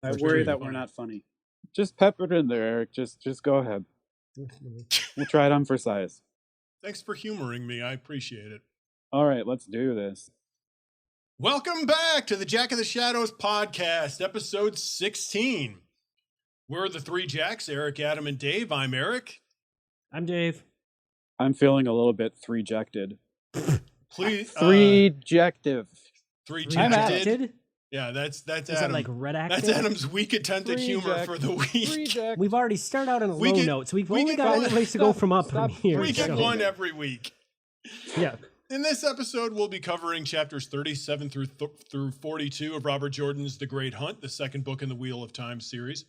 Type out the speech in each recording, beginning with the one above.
I worry that we're not funny. Just pep it in there, Eric. Just go ahead. We'll try it on for size. Thanks for humoring me. I appreciate it. All right, let's do this. Welcome back to the Jack of the Shadows podcast, episode 16. We're the three Jacks, Eric, Adam, and Dave. I'm Eric. I'm Dave. I'm feeling a little bit three-jected. Please. Three-jective. Three-jected? Yeah, that's Is Adam. that like red acting? That's Adam's weak attempt at humor for the week. We've already started out on a low note, so we've only got a place to go from up from here. We get one every week. Yeah. In this episode, we'll be covering chapters 37 through 42 of Robert Jordan's The Great Hunt, the second book in the Wheel of Time series.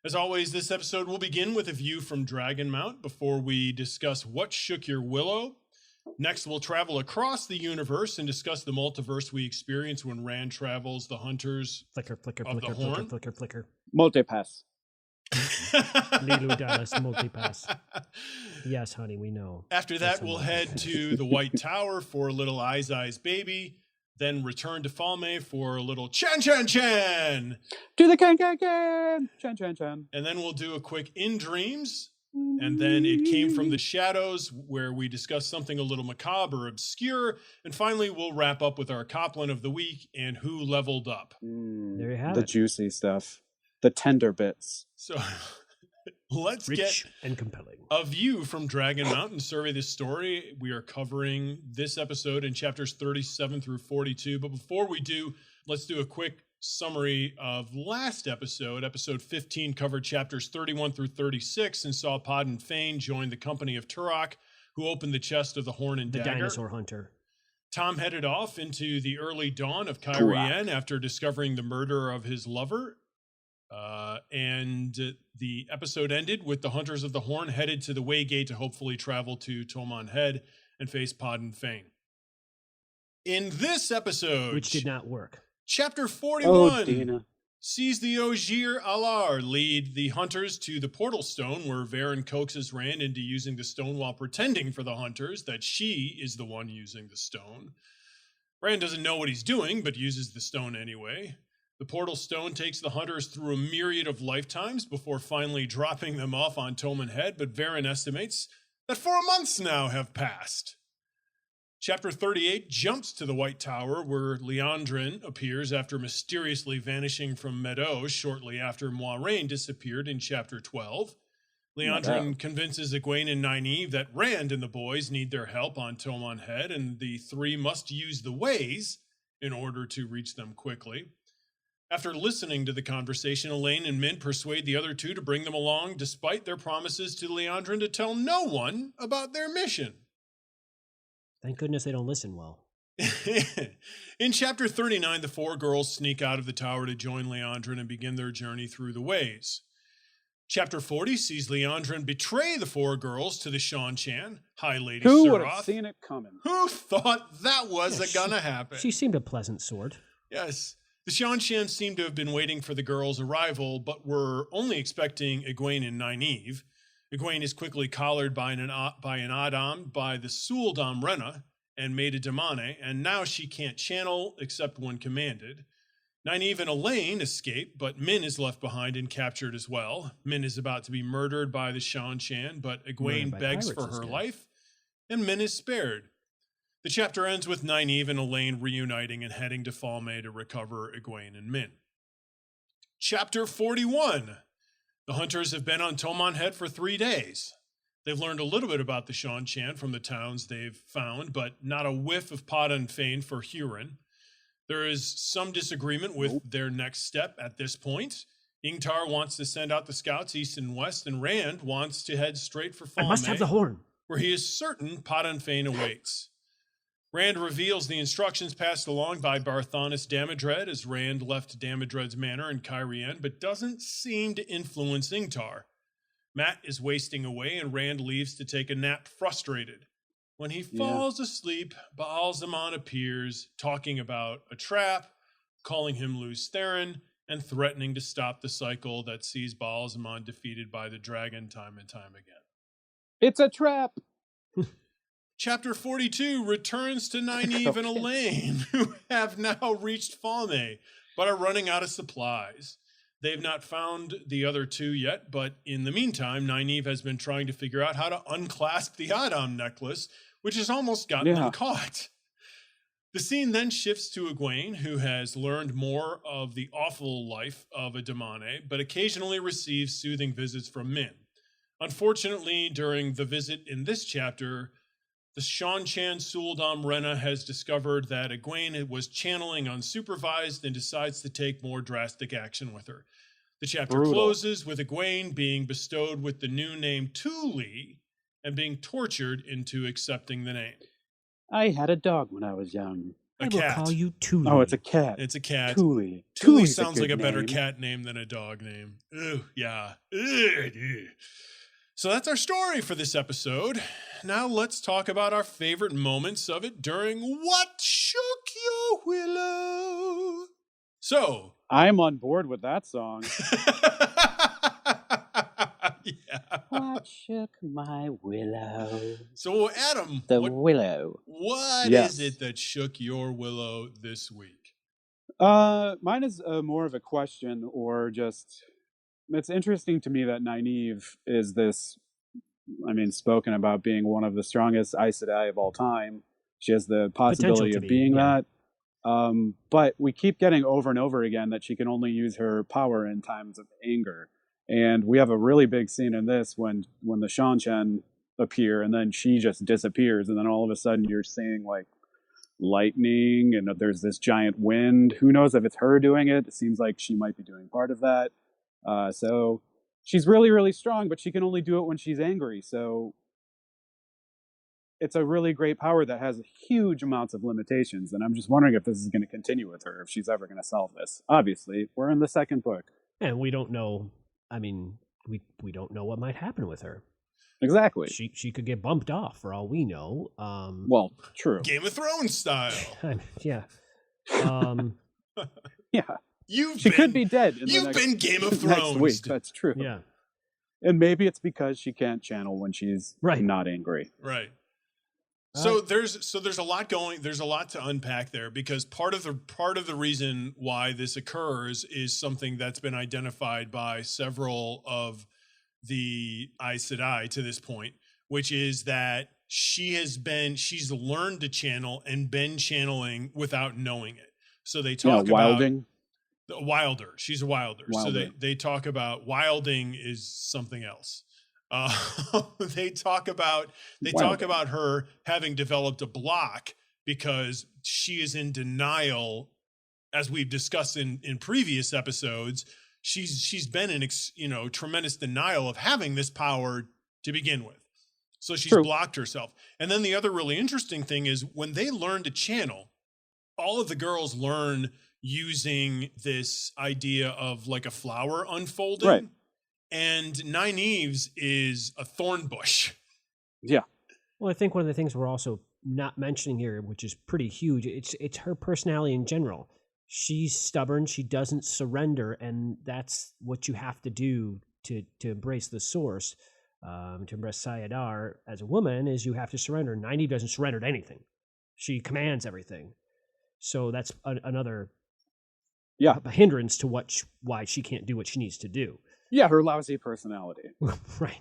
As always, this episode will begin with a view from Dragonmount before we discuss what shook your Willow. Next, we'll travel across the universe and discuss the multiverse we experience when Rand travels the hunters flicker, of the Horn. Flicker. Multipass. Lilu Dallas multipass. Yes, honey, we know. After that, we'll head to the White Tower for a little Eyes baby, then return to Falme for a little Chan. Do the can. Chan. And then we'll do a quick In Dreams. And then It Came from the Shadows, where we discuss something a little macabre or obscure. And finally, we'll wrap up with our Coplin of the week and Who Leveled Up. There you have the it. Juicy stuff. The tender bits. So let's Rich get and compelling. a view from Dragonmount and survey this story. We are covering this episode in chapters 37 through 42. But before we do, let's do a quick summary of last episode. Episode 15 covered chapters 31 through 36 and saw Pod and Fane join the company of Turok, who opened the chest of the Horn and Dagger. The dinosaur hunter. Tom headed off into the early dawn of Kyrien after discovering the murder of his lover. And the episode ended with the Hunters of the Horn headed to the Waygate to hopefully travel to Tomon Head and face Pod and Fane. In this episode, Which did not work. Chapter 41 Dina. sees the Ogier Alar lead the hunters to the portal stone, where Varen coaxes Rand into using the stone while pretending for the hunters that she is the one using the stone. Rand doesn't know what he's doing, but uses the stone anyway. The portal stone takes the hunters through a myriad of lifetimes before finally dropping them off on Tomon Head, but Varen estimates that 4 months now have passed. Chapter 38 jumps to the White Tower, where Liandrin appears after mysteriously vanishing from Meadow shortly after Moiraine disappeared in Chapter 12. Liandrin convinces Egwene and Nynaeve that Rand and the boys need their help on Tomon Head, and the three must use the ways in order to reach them quickly. After listening to the conversation, Elaine and Min persuade the other two to bring them along, despite their promises to Liandrin to tell no one about their mission. Thank goodness they don't listen well. In Chapter 39, the four girls sneak out of the tower to join Liandrin and begin their journey through the ways. Chapter 40 sees Liandrin betray the four girls to the Shan-Chan, High Lady Who would have Suroth. seen it coming? Who thought that was gonna happen? She seemed a pleasant sort. Yes. The Shan-Chan seem to have been waiting for the girls' arrival, but were only expecting Egwene and Nynaeve. Egwene is quickly collared by an Adam by the Suldam Rena and made a Damane, and now she can't channel except when commanded. Nynaeve and Elaine escape, but Min is left behind and captured as well. Min is about to be murdered by the Shan-Chan, but Egwene begs for her life, and Min is spared. The chapter ends with Nynaeve and Elaine reuniting and heading to Falme to recover Egwene and Min. Chapter 41. The hunters have been on Tomon Head for 3 days. They've learned a little bit about the Shan-Chan from the towns they've found, but not a whiff of Pod and Fane for Huron. There is some disagreement with their next step at this point. Ingtar wants to send out the scouts east and west, and Rand wants to head straight for Falme, I must have the horn, where he is certain Pod and Fane awaits. Rand reveals the instructions passed along by Barthanas Damodred as Rand left Damodred's manor in Kyrien, but doesn't seem to influence Ingtar. Mat is wasting away, and Rand leaves to take a nap frustrated. When he falls asleep, Baal-Zaman appears, talking about a trap, calling him Luz Theron, and threatening to stop the cycle that sees Baal-Zaman defeated by the dragon time and time again. It's a trap! Chapter 42 returns to Nynaeve and Elaine, who have now reached Falme, but are running out of supplies. They've not found the other two yet, but in the meantime, Nynaeve has been trying to figure out how to unclasp the Adam necklace, which has almost gotten them caught. The scene then shifts to Egwene, who has learned more of the awful life of a Damane, but occasionally receives soothing visits from Min. Unfortunately, during the visit in this chapter, the Seanchan Suldam Rena has discovered that Egwene was channeling unsupervised and decides to take more drastic action with her. The chapter closes with Egwene being bestowed with the new name Tuli and being tortured into accepting the name. I had a dog when I was young. I will call you Tuli. Oh, it's a cat. It's a cat. Tuli. Tuli sounds like a better cat name than a dog name. Ew, yeah. Ew. So that's our story for this episode. Now let's talk about our favorite moments of it during What Shook Your Willow? So I'm on board with that song. Yeah. What shook my willow? So Adam, willow. What is it that shook your willow this week? Mine is more of a question, or just, it's interesting to me that Nynaeve is this, spoken about being one of the strongest Aes Sedai of all time. She has the possibility of being that. But we keep getting over and over again that she can only use her power in times of anger. And we have a really big scene in this when the Seanchan appear, and then she just disappears, and then all of a sudden you're seeing like lightning, and there's this giant wind. Who knows if it's her doing it? It seems like she might be doing part of that. So she's really, really strong, but she can only do it when she's angry. So it's a really great power that has huge amounts of limitations, and I'm just wondering if this is going to continue with her, if she's ever going to solve this. Obviously, we're in the second book. And we don't know. We don't know what might happen with her. Exactly. She could get bumped off for all we know. Well, true. Game of Thrones style. Yeah. Yeah. She could be dead. You've been Game of Thrones. Next week. That's true. Yeah. And maybe it's because she can't channel when she's not angry. Right. So there's a lot to unpack there, because part of the reason why this occurs is something that's been identified by several of the Aes Sedai to this point, which is that she's learned to channel and been channeling without knowing it. So they talk about Wilder. She's a Wilder. So they talk about wilding is something else. They talk about her having developed a block because she is in denial, as we've discussed in previous episodes. She's been in tremendous denial of having this power to begin with. So she's blocked herself. And then the other really interesting thing is when they learn to channel, all of the girls learn using this idea of like a flower unfolding. Right. And Nynaeve's is a thorn bush. Yeah. Well, I think one of the things we're also not mentioning here, which is pretty huge, it's her personality in general. She's stubborn. She doesn't surrender, and that's what you have to do to embrace the source, to embrace Sayadar as a woman, is you have to surrender. Nynaeve doesn't surrender to anything. She commands everything. So that's another a hindrance to why she can't do what she needs to do. Yeah, her lousy personality. Right.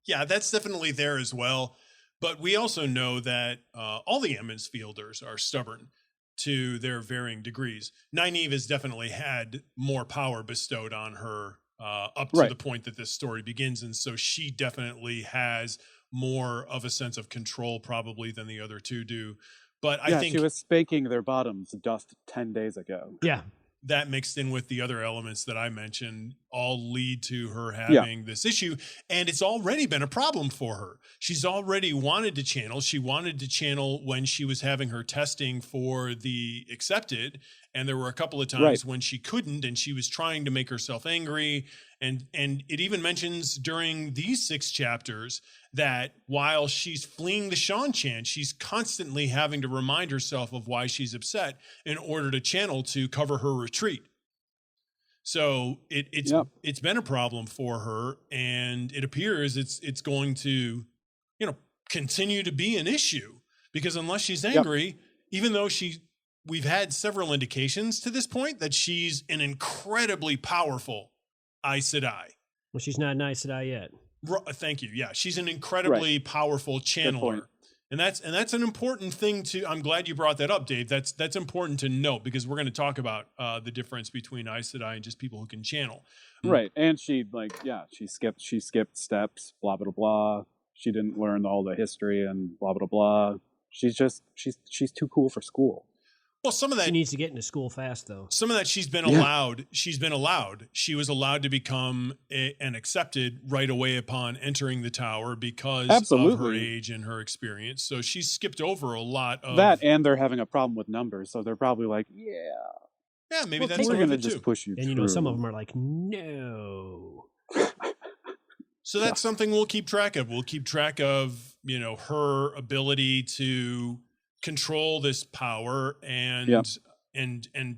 Yeah, that's definitely there as well. But we also know that all the Emmons Fielders are stubborn to their varying degrees. Nynaeve has definitely had more power bestowed on her up to the point that this story begins. And so she definitely has more of a sense of control probably than the other two do. But I think she was spanking their bottoms just 10 days ago. Yeah. That mixed in with the other elements that I mentioned all lead to her having this issue. And it's already been a problem for her. She's already wanted to channel. She wanted to channel when she was having her testing for the accepted. And there were a couple of times when she couldn't, and she was trying to make herself angry. And it even mentions during these 6 chapters that while she's fleeing the Seanchan, she's constantly having to remind herself of why she's upset in order to channel to cover her retreat. So it's been a problem for her, and it appears it's going to, continue to be an issue, because unless she's angry, even though we've had several indications to this point that she's an incredibly powerful Aes Sedai. Well, she's not an Aes Sedai yet. Thank you. Yeah, she's an incredibly powerful channeler. And that's an important thing to. I'm glad you brought that up, Dave. That's important to note because we're going to talk about the difference between Aes Sedai and just people who can channel. Right, and she skipped steps, blah blah blah. She didn't learn all the history and blah blah blah. She's too cool for school. Well, some of that she needs to get into school fast, though. Some of that she's been allowed. She's been allowed. She was allowed to become and accepted right away upon entering the tower because of her age and her experience. So she skipped over a lot of that, and they're having a problem with numbers, so they're probably like, maybe that's we're going to just push you. And some of them are like, no. So that's something we'll keep track of. We'll keep track of her ability to control this power and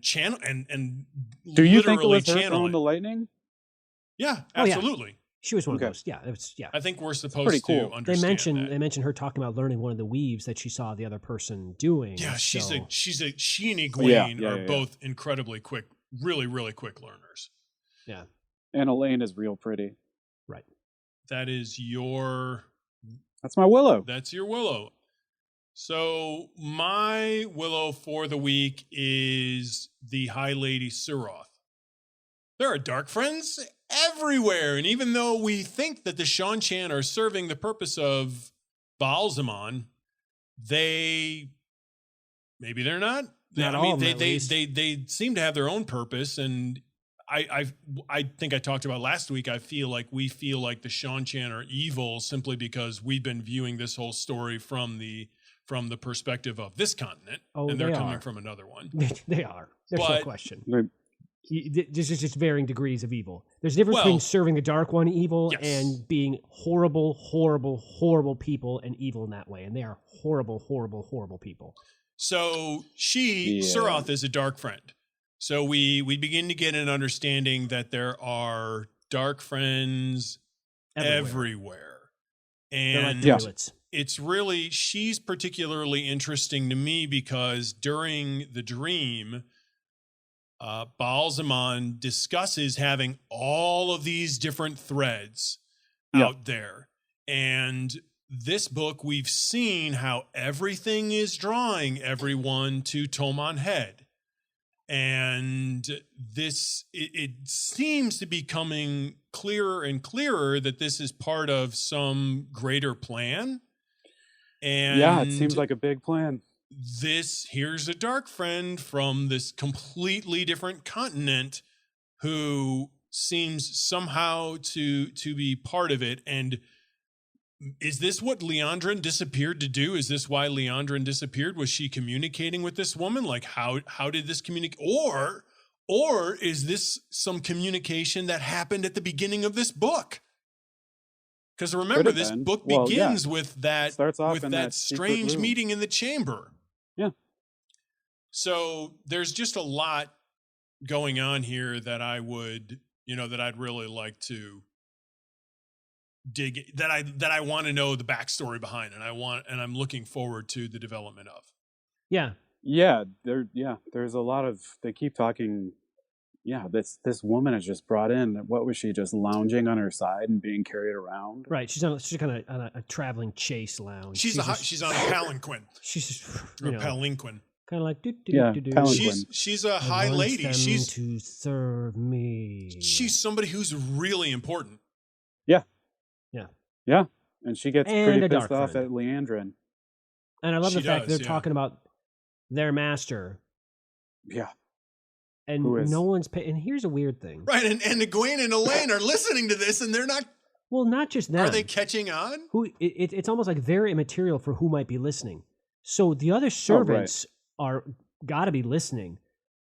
channel and do you think it was her throwing the lightning? Yeah, absolutely. Yeah. She was one of those. Yeah, I think we're supposed to understand they mentioned her talking about learning one of the weaves that she saw the other person doing. Yeah, she and Egwene are both incredibly quick, really, really quick learners. Yeah. And Elaine is real pretty. Right. That's my Willow. That's your Willow. So my Willow for the week is the High Lady Suroth. There are dark friends everywhere, and even though we think that the Seanchan are serving the purpose of Baalzamon, maybe they're not. They seem to have their own purpose, and I think I talked about last week. We feel like the Seanchan are evil simply because we've been viewing this whole story from the perspective of this continent, and they're coming from another one. They are. There's no question. There's just varying degrees of evil. There's a difference between serving the Dark One evil and being horrible, horrible, horrible people and evil in that way. And they are horrible, horrible, horrible people. So Suroth is a dark friend. So we begin to get an understanding that there are dark friends everywhere. And they're like toilets. She's particularly interesting to me because during the dream, Baalzamon discusses having all of these different threads out there. And this book, we've seen how everything is drawing everyone to Tomon Head. And it seems to be becoming clearer and clearer that this is part of some greater plan. And it seems like a big plan. Here's a dark friend from this completely different continent who seems somehow to be part of it. And is this what Liandrin disappeared to do? Is this why Liandrin disappeared? Was she communicating with this woman? Like how did this communicate? Or is this some communication that happened at the beginning of this book? Because remember, this book begins with that strange meeting in the chamber. Yeah. So there's just a lot going on here that I would, that I'd really like to dig, that I want to know the backstory behind, and I'm looking forward to the development of. Yeah. Yeah. There's a lot of, they keep talking. Yeah, this woman is just brought in. What was she, just lounging on her side and being carried around? Right, she's kind of on a traveling chase lounge. She's on a palanquin. She's just palanquin. Kind of like She's a high lady. She's to serve me. She's somebody who's really important. Yeah, and she gets pretty pissed off at Liandrin. And I love the fact they're talking about their master. Yeah. And no one's paying. And here's a weird thing. Right. And Egwene and Elaine are listening to this and they're not. Well, not just them. Are they catching on? It's almost like they're immaterial for who might be listening. So the other servants are got to be listening.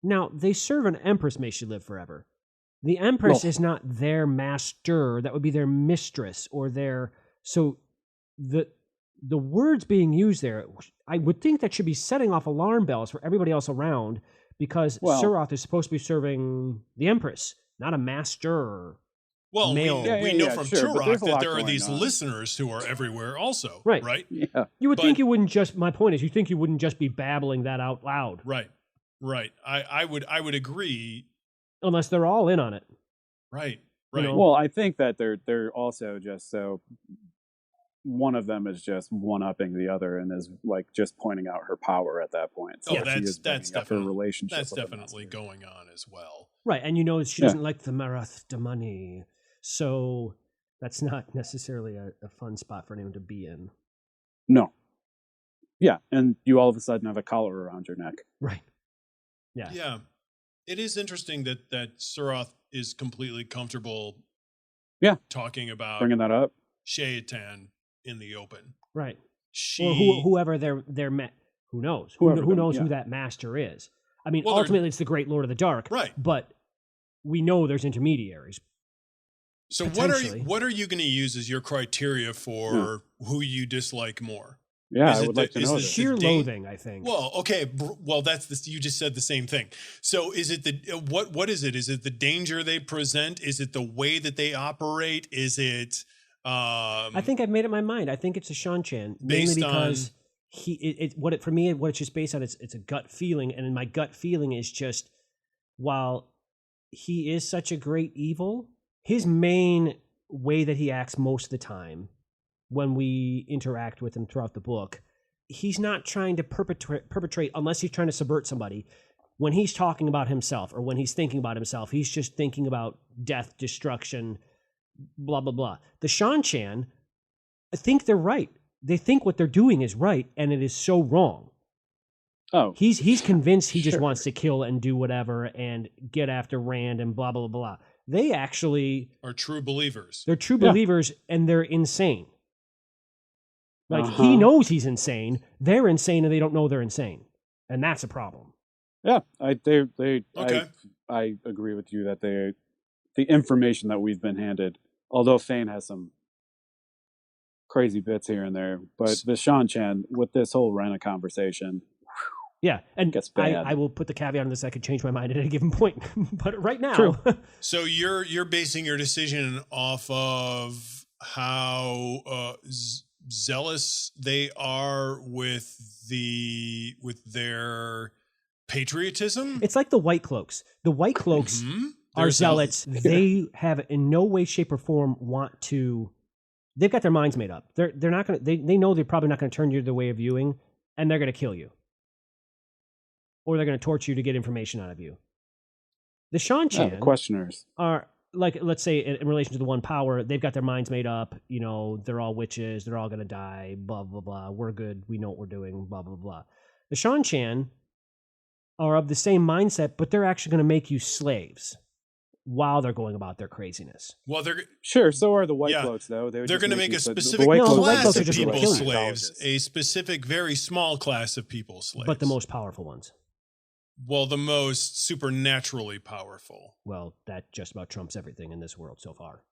Now, they serve an empress, may she live forever. The empress is not their master. That would be their mistress or their. So the words being used there, I would think that should be setting off alarm bells for everybody else around. Because Suroth is supposed to be serving the Empress, not a master. Well, we know from Turok that there are these listeners who are everywhere also. Right? Yeah. You would think you wouldn't just, my point is, you think you wouldn't just be babbling that out loud. Right. I would agree. Unless they're all in on it. Right. Right. You know? Well, I think that they're also just so one of them is just one-upping the other and is like just pointing out her power at that point. So Oh, she is that's bringing up her definitely relationship. that's with the definitely master. going on as well. Right, and she doesn't like the Marath de money, so that's not necessarily a fun spot for anyone to be in. No. Yeah, and you all of a sudden have a collar around your neck. Right. Yeah. Yeah. It is interesting that Suroth is completely comfortable talking about Bringing that up. Shayatan in the open. Right. She Or whoever they're met. Who knows? Who knows who that master is? I mean, ultimately, it's the Great Lord of the Dark. Right. But we know there's intermediaries. So what are you going to use as your criteria for who you dislike more? Yeah, I would like to know this. Sheer loathing, I think. Well, okay. Well, that's this. You just said the same thing. So, is it what is it? Is it the danger they present? Is it the way that they operate? Is it? I think I've made up my mind. I think it's a Shan-Chan, mainly because what it's just based on. It's a gut feeling, and my gut feeling is just while he is such a great evil, his main way that he acts most of the time, when we interact with him throughout the book, he's not trying to perpetrate unless he's trying to subvert somebody. When he's talking about himself or when he's thinking about himself, he's just thinking about death, destruction, blah, blah, blah. The Shan-Chan, I think they're right. They think what they're doing is right, and it is so wrong. Oh. He's convinced he just wants to kill and do whatever and get after Rand and blah, blah, blah. They actually are true believers. They're true believers, and they're insane. Like, he knows he's insane. They're insane, and they don't know they're insane. And that's a problem. Yeah, I agree with you that the information that we've been handed, although Thane has some crazy bits here and there, but the Shan-Chan, with this whole Rena conversation, yeah, and gets bad. I will put the caveat on this. I could change my mind at any given point, but right now, True. So you're basing your decision off of how zealous they are with their patriotism. It's like the White Cloaks. The White Cloaks are zealots. They have in no way, shape, or form want to. They've got their minds made up. They're not going to. They know they're probably not going to turn you the way of viewing, and they're going to kill you, or they're going to torture you to get information out of you. The Shan-Chan the questioners are like, let's say in relation to the One Power, they've got their minds made up. You know, they're all witches. They're all going to die. Blah blah blah. We're good. We know what we're doing. Blah blah blah. The Shan-Chan are of the same mindset, but they're actually going to make you slaves while they're going about their craziness. Well, they're sure. So are the White Cloaks, though. They're going to make a specific class of people slaves, a specific, very small class of people slaves, but the most powerful ones. Well, the most supernaturally powerful. Well, that just about trumps everything in this world so far.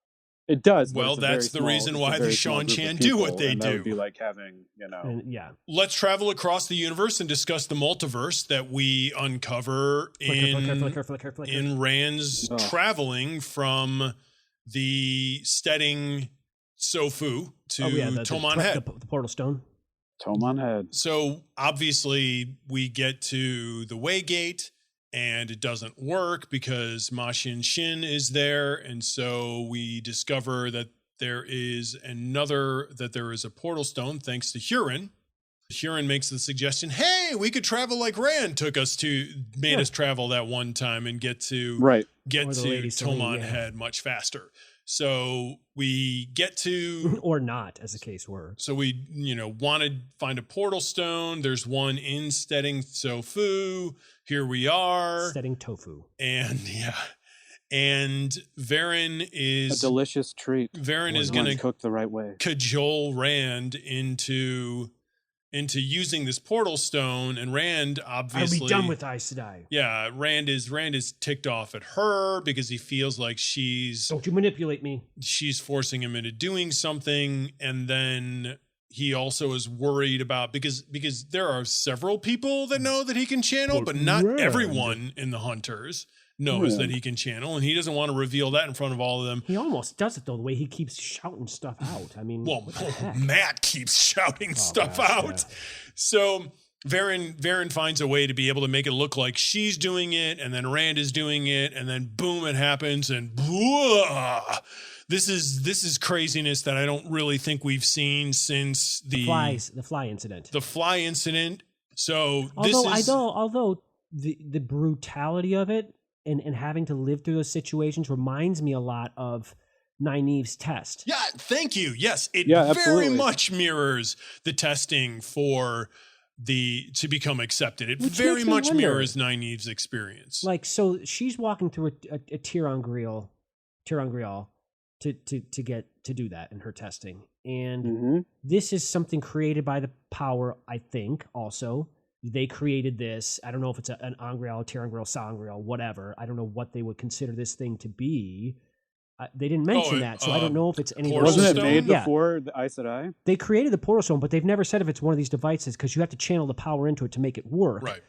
It does. Well, that's the reason why the Shan-Chan do what they do. That would be like having, Let's travel across the universe and discuss the multiverse that we uncover in Rand's traveling from the Steading Sofu to Tomon Head. The portal stone. Tomon Head. So obviously we get to the Waygate, and it doesn't work because Ma Xin is there. And so we discover that there is a portal stone thanks to Huron. Huron makes the suggestion, hey, we could travel like Rand made us travel that one time and get to Tomon Head much faster. So we get to... or not, as the case were. So we, want to find a portal stone. There's one in Steading Sofu. Here we are. Steading Tofu. And, and Varen is... a delicious treat. Varen is going to cook the right way. Cajole Rand into using this portal stone, and Rand obviously... I'll be done with Aes Sedai. Yeah, Rand is ticked off at her because he feels like she's... Don't you manipulate me. She's forcing him into doing something, and then he also is worried about... Because there are several people that know that he can channel, but not everyone in the Hunters knows that he can channel, and he doesn't want to reveal that in front of all of them. He almost does it, though, the way he keeps shouting stuff out. I mean, Matt keeps shouting stuff out. Yeah. So Varen finds a way to be able to make it look like she's doing it, and then Rand is doing it, and then boom, it happens, and this is craziness that I don't really think we've seen since the fly incident. The fly incident. So although the brutality of it and having to live through those situations reminds me a lot of Nynaeve's test. Yeah, thank you. Yes, it very absolutely. much mirrors the testing for to become accepted. It Which very makes me much wonder. mirrors Nynaeve's experience. Like, so she's walking through a Tiron Grial to get to do that in her testing. And this is something created by the power, I think, also. They created this. I don't know if it's an Angreal, Tiron Grial, Sangreal, whatever. I don't know what they would consider this thing to be. They didn't mention that, so I don't know if it's any. Wasn't it made Yeah. before the Aes Sedai? They created the Portal Stone, but they've never said if it's one of these devices because you have to channel the power into it to make it work. Right.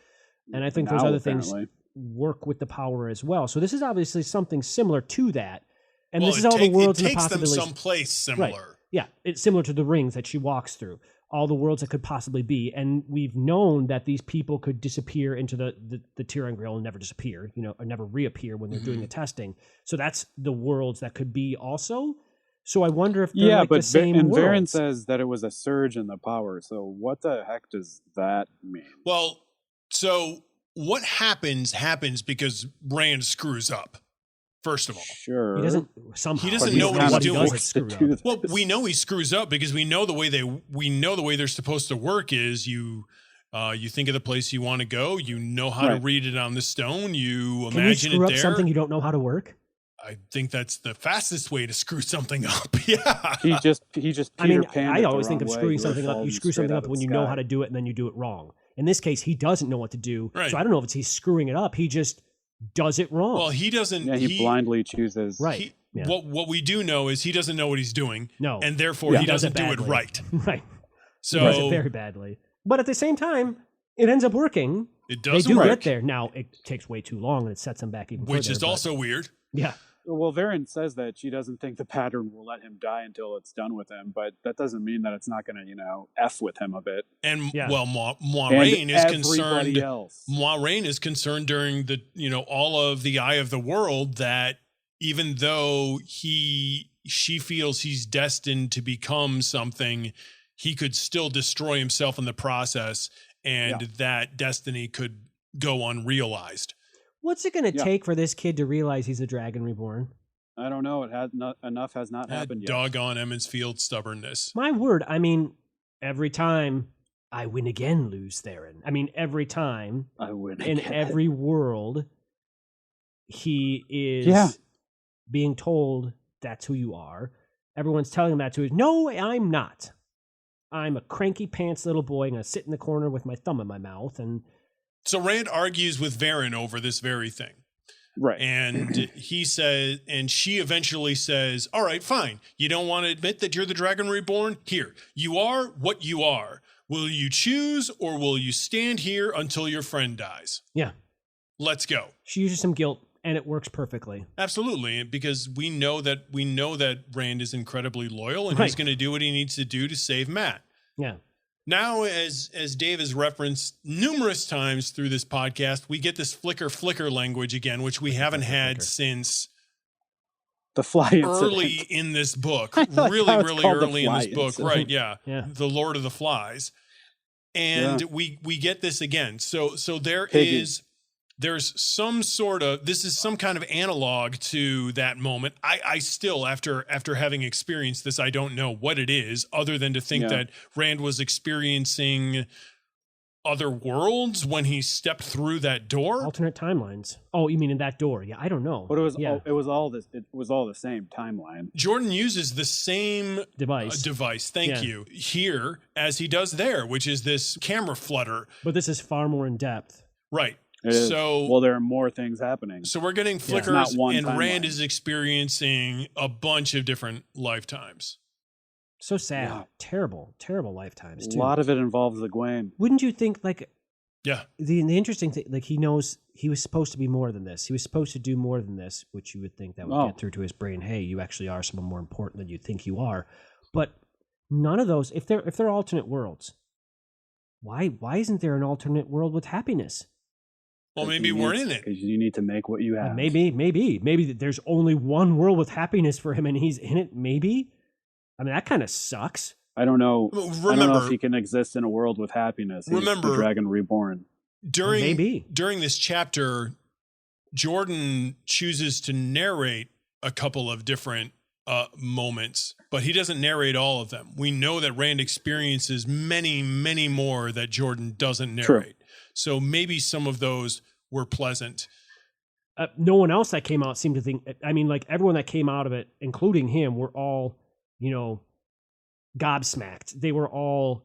And I think those other things work with the power as well. So this is obviously something similar to that. And this is all the worlds and the possibilities. It takes them someplace similar. Right. Yeah, it's similar to the rings that she walks through. All the worlds that could possibly be. And we've known that these people could disappear into the Tiron Grial and never disappear, or never reappear when they're doing the testing. So that's the worlds that could be also. So I wonder if they're the same and worlds. Varen says that it was a surge in the power. So what the heck does that mean? Well, so what happens because Rand screws up. First of all, sure, he doesn't know what he's doing. Screw up. Well, we know he screws up because we know the way they're supposed to work is you think of the place you want to go, you know how to read it on the stone, you Can imagine you screw it up there. something you don't know how to work? I think that's the fastest way to screw something up. Yeah, he just. I always think of screwing something up. You screw something up when you know how to do it, and then you do it wrong. In this case, he doesn't know what to do, so I don't know if he's screwing it up. He just does it wrong. Well, he doesn't. Yeah, he blindly chooses. Right. What we do know is he doesn't know what he's doing. No, and therefore he doesn't do it right. Right. So he does it very badly. But at the same time, it ends up working. It does. They do get there. Now it takes way too long, and it sets them back even further. Which is also weird. Yeah. Well, Varen says that she doesn't think the pattern will let him die until it's done with him, but that doesn't mean that it's not going to, F with him a bit. And Moiraine is concerned. Else. Moiraine is concerned during the, all of the Eye of the World that even though she feels he's destined to become something, he could still destroy himself in the process, and that destiny could go unrealized. What's it going to take for this kid to realize he's a dragon reborn? I don't know. It has enough has not happened yet. Doggone Emmons Field stubbornness. My word. I mean, every time I win again, lose Theron. I mean, every time I win in again. every world, he is being told that's who you are. Everyone's telling him that's who he is. No, I'm not. I'm a cranky pants little boy. I'm going to sit in the corner with my thumb in my mouth and... So Rand argues with Varen over this very thing. Right. And he says, and she eventually says, all right, fine. You don't want to admit that you're the Dragon Reborn? Here, you are what you are. Will you choose or will you stand here until your friend dies? Yeah. Let's go. She uses some guilt and it works perfectly. Absolutely. Because we know that Rand is incredibly loyal and he's going to do what he needs to do to save Matt. Yeah. Now, as Dave has referenced numerous times through this podcast, we get this flicker language again, which we haven't had since the fly incident. Early in this book. Really early in this book. Incident. Right, yeah. The Lord of the Flies. And we get this again. So there's some sort of, this is some kind of analog to that moment. I still, after having experienced this, I don't know what it is other than to think that Rand was experiencing other worlds when he stepped through that door. Alternate timelines. Oh, you mean in that door? Yeah, I don't know. But it was all the same timeline. Jordan uses the same device. Thank you. Here as he does there, which is this camera flutter. But this is far more in depth. Right. So there are more things happening. So we're getting flickers, and Rand is experiencing a bunch of different lifetimes. So sad. Yeah. Terrible lifetimes, too. A lot of it involves Egwene. Wouldn't you think, the interesting thing, he knows he was supposed to be more than this. He was supposed to do more than this, which you would think that would get through to his brain. Hey, you actually are someone more important than you think you are. But none of those, if they're alternate worlds, why isn't there an alternate world with happiness? Well, maybe we're in it. Because you need to make what you have. Maybe there's only one world with happiness for him and he's in it. Maybe. I mean, that kind of sucks. I don't know. Remember, I don't know if he can exist in a world with happiness. He's remember, the Dragon Reborn. During this chapter, Jordan chooses to narrate a couple of different moments, but he doesn't narrate all of them. We know that Rand experiences many, many more that Jordan doesn't narrate. True. So maybe some of those were pleasant. No one else that came out seemed to think, I mean, like everyone that came out of it, including him, were all, gobsmacked. They were all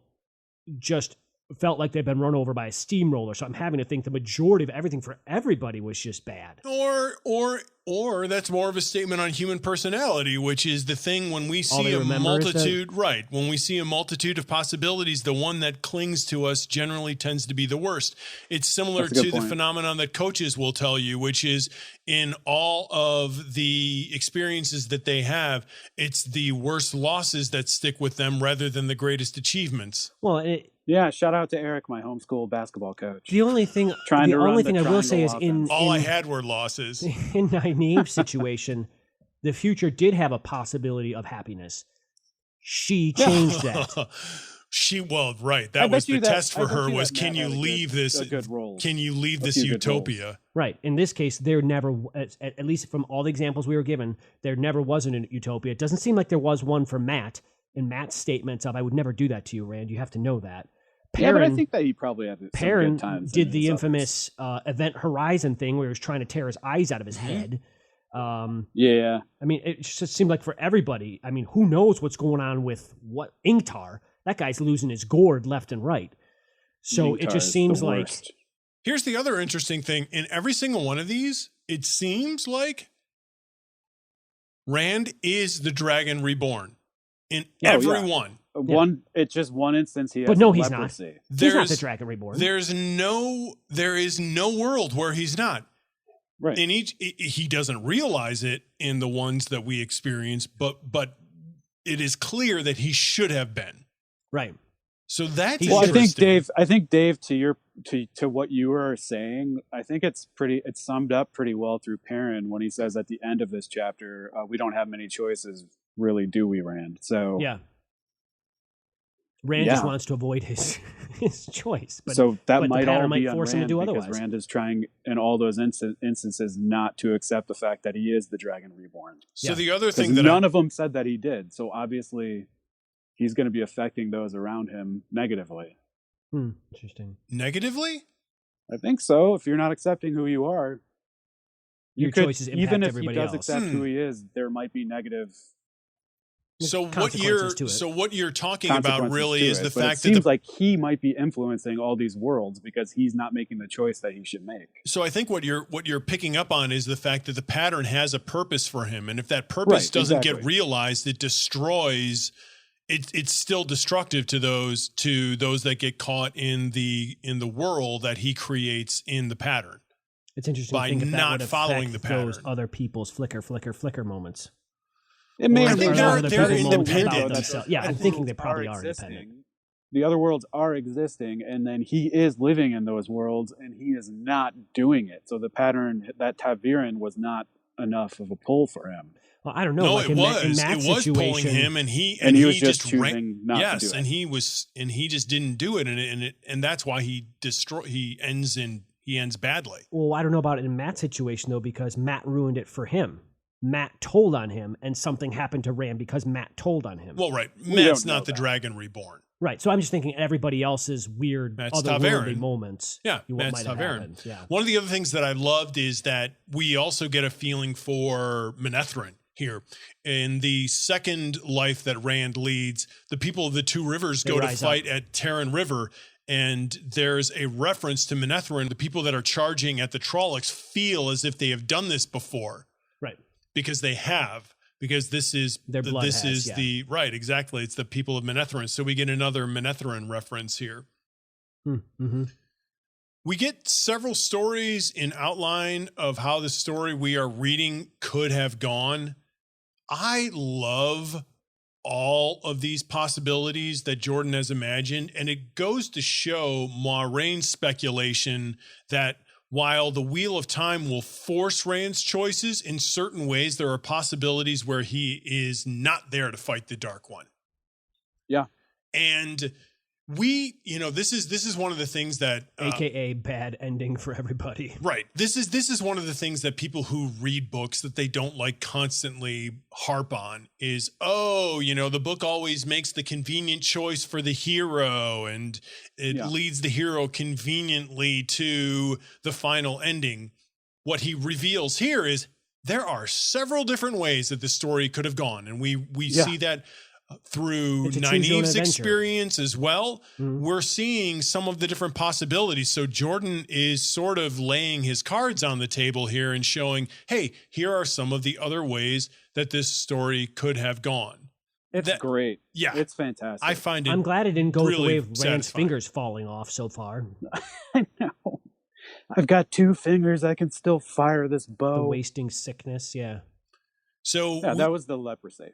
just felt like they'd been run over by a steamroller. So I'm having to think the majority of everything for everybody was just bad. Or that's more of a statement on human personality, which is the thing when we see a multitude, right? When we see a multitude of possibilities, the one that clings to us generally tends to be the worst. It's similar to the phenomenon that coaches will tell you, which is in all of the experiences that they have, it's the worst losses that stick with them rather than the greatest achievements. Well, yeah, shout out to Eric, my homeschool basketball coach. The only thing I will say is I had were losses. In Nynaeve's situation, the future did have a possibility of happiness. She changed that. That was the test for her was can you leave this utopia? Right. In this case, there never, at least from all the examples we were given, there never was an utopia. It doesn't seem like there was one for Matt. And Matt's statements of, I would never do that to you, Rand. You have to know that. Perrin, but I think that he probably had some good times. Did the infamous Event Horizon thing where he was trying to tear his eyes out of his head. Yeah. I mean, it just seemed like for everybody, I mean, who knows what's going on with Ingtar? That guy's losing his gourd left and right. So it just seems like... Here's the other interesting thing. In every single one of these, it seems like Rand is the Dragon Reborn. In every one. It's just one instance he has. But no, he's leprosy. Not. He's not the Dragon Reborn. There is no world where he's not. Right. In each, he doesn't realize it in the ones that we experience, but it is clear that he should have been. Right. So that's interesting. I think Dave, to what you were saying, I think it's summed up pretty well through Perrin when he says at the end of this chapter, we don't have many choices. Really, do we, Rand? So yeah, Rand just wants to avoid his choice. But, so that might all be on force Rand him to do because otherwise. Rand is trying in all those instances not to accept the fact that he is the Dragon Reborn. So the other thing that none of them said that he did. So obviously, he's going to be affecting those around him negatively. Interesting. Negatively? I think so. If you're not accepting who you are, choices impact even if everybody he does else. accept who he is, there might be negative. So what you're talking about really is the fact that it seems like he might be influencing all these worlds because he's not making the choice that he should make. So I think what you're picking up on is the fact that the pattern has a purpose for him, and if that purpose doesn't get realized, it destroys. It's still destructive to those that get caught in the world that he creates in the pattern. It's interesting by not following the pattern. Those other people's flicker moments. It may I think they're independent. Yeah, I'm thinking they probably are independent. The other worlds are existing, and then he is living in those worlds, and he is not doing it. So the pattern, that ta'veren was not enough of a pull for him. Well, I don't know. No, like it was pulling him, and he was just choosing not to do it. and he just didn't do it, and that's why he ends badly. Well, I don't know about it in Matt's situation though, because Matt ruined it for him. Matt told on him, and something happened to Rand because Matt told on him. Well, right. Matt's not the Dragon Reborn. Right. So I'm just thinking everybody else's weird otherworldly moments. Yeah, Matt's ta'veren. Yeah. One of the other things that I loved is that we also get a feeling for Manetheren here. In the second life that Rand leads, the people of the Two Rivers go to fight at Terran River, and there's a reference to Manetheren. The people that are charging at the Trollocs feel as if they have done this before. Right. Because they have, because this is right, exactly. It's the people of Manetheren. So we get another Manetheren reference here. Mm-hmm. We get several stories in outline of how the story we are reading could have gone. I love all of these possibilities that Jordan has imagined. And it goes to show Moiraine's speculation that while the Wheel of Time will force Rand's choices, in certain ways, there are possibilities where he is not there to fight the Dark One. Yeah. And this is one of the things that AKA bad ending for everybody. Right. This is one of the things that people who read books that they don't like constantly harp on is, the book always makes the convenient choice for the hero and it leads the hero conveniently to the final ending. What he reveals here is there are several different ways that the story could have gone. And we see that through Nynaeve's experience as well. Mm-hmm. We're seeing some of the different possibilities. So Jordan is sort of laying his cards on the table here and showing, hey, here are some of the other ways that this story could have gone. It's great. Yeah. It's fantastic. I find it I'm glad it didn't go really the way of Rand's satisfying. fingers falling off so far. I know. I've got 2 fingers. I can still fire this bow. The wasting sickness, yeah. So that was the leprosy.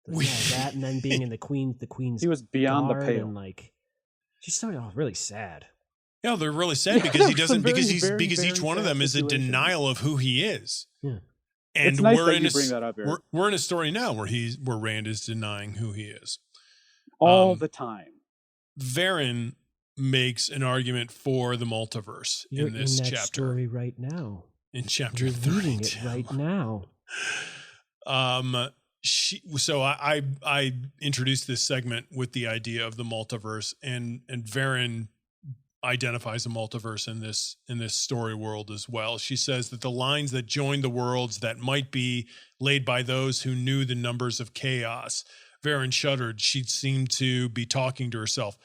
That and then being in the queen's he was beyond the pale. And just really sad. Yeah, they're really sad because he doesn't because very each one of them is a denial of who he is. Yeah. And it's nice that you bring that up, Eric. We're in a story now where Rand is denying who he is. All the time. Varen makes an argument for the multiverse in this chapter. Story right now. In chapter You're 32. reading it right now. I introduced this segment with the idea of the multiverse, and Varen identifies a multiverse in this story world as well. She says that the lines that join the worlds that might be laid by those who knew the numbers of chaos. Varen shuddered. She seemed to be talking to herself.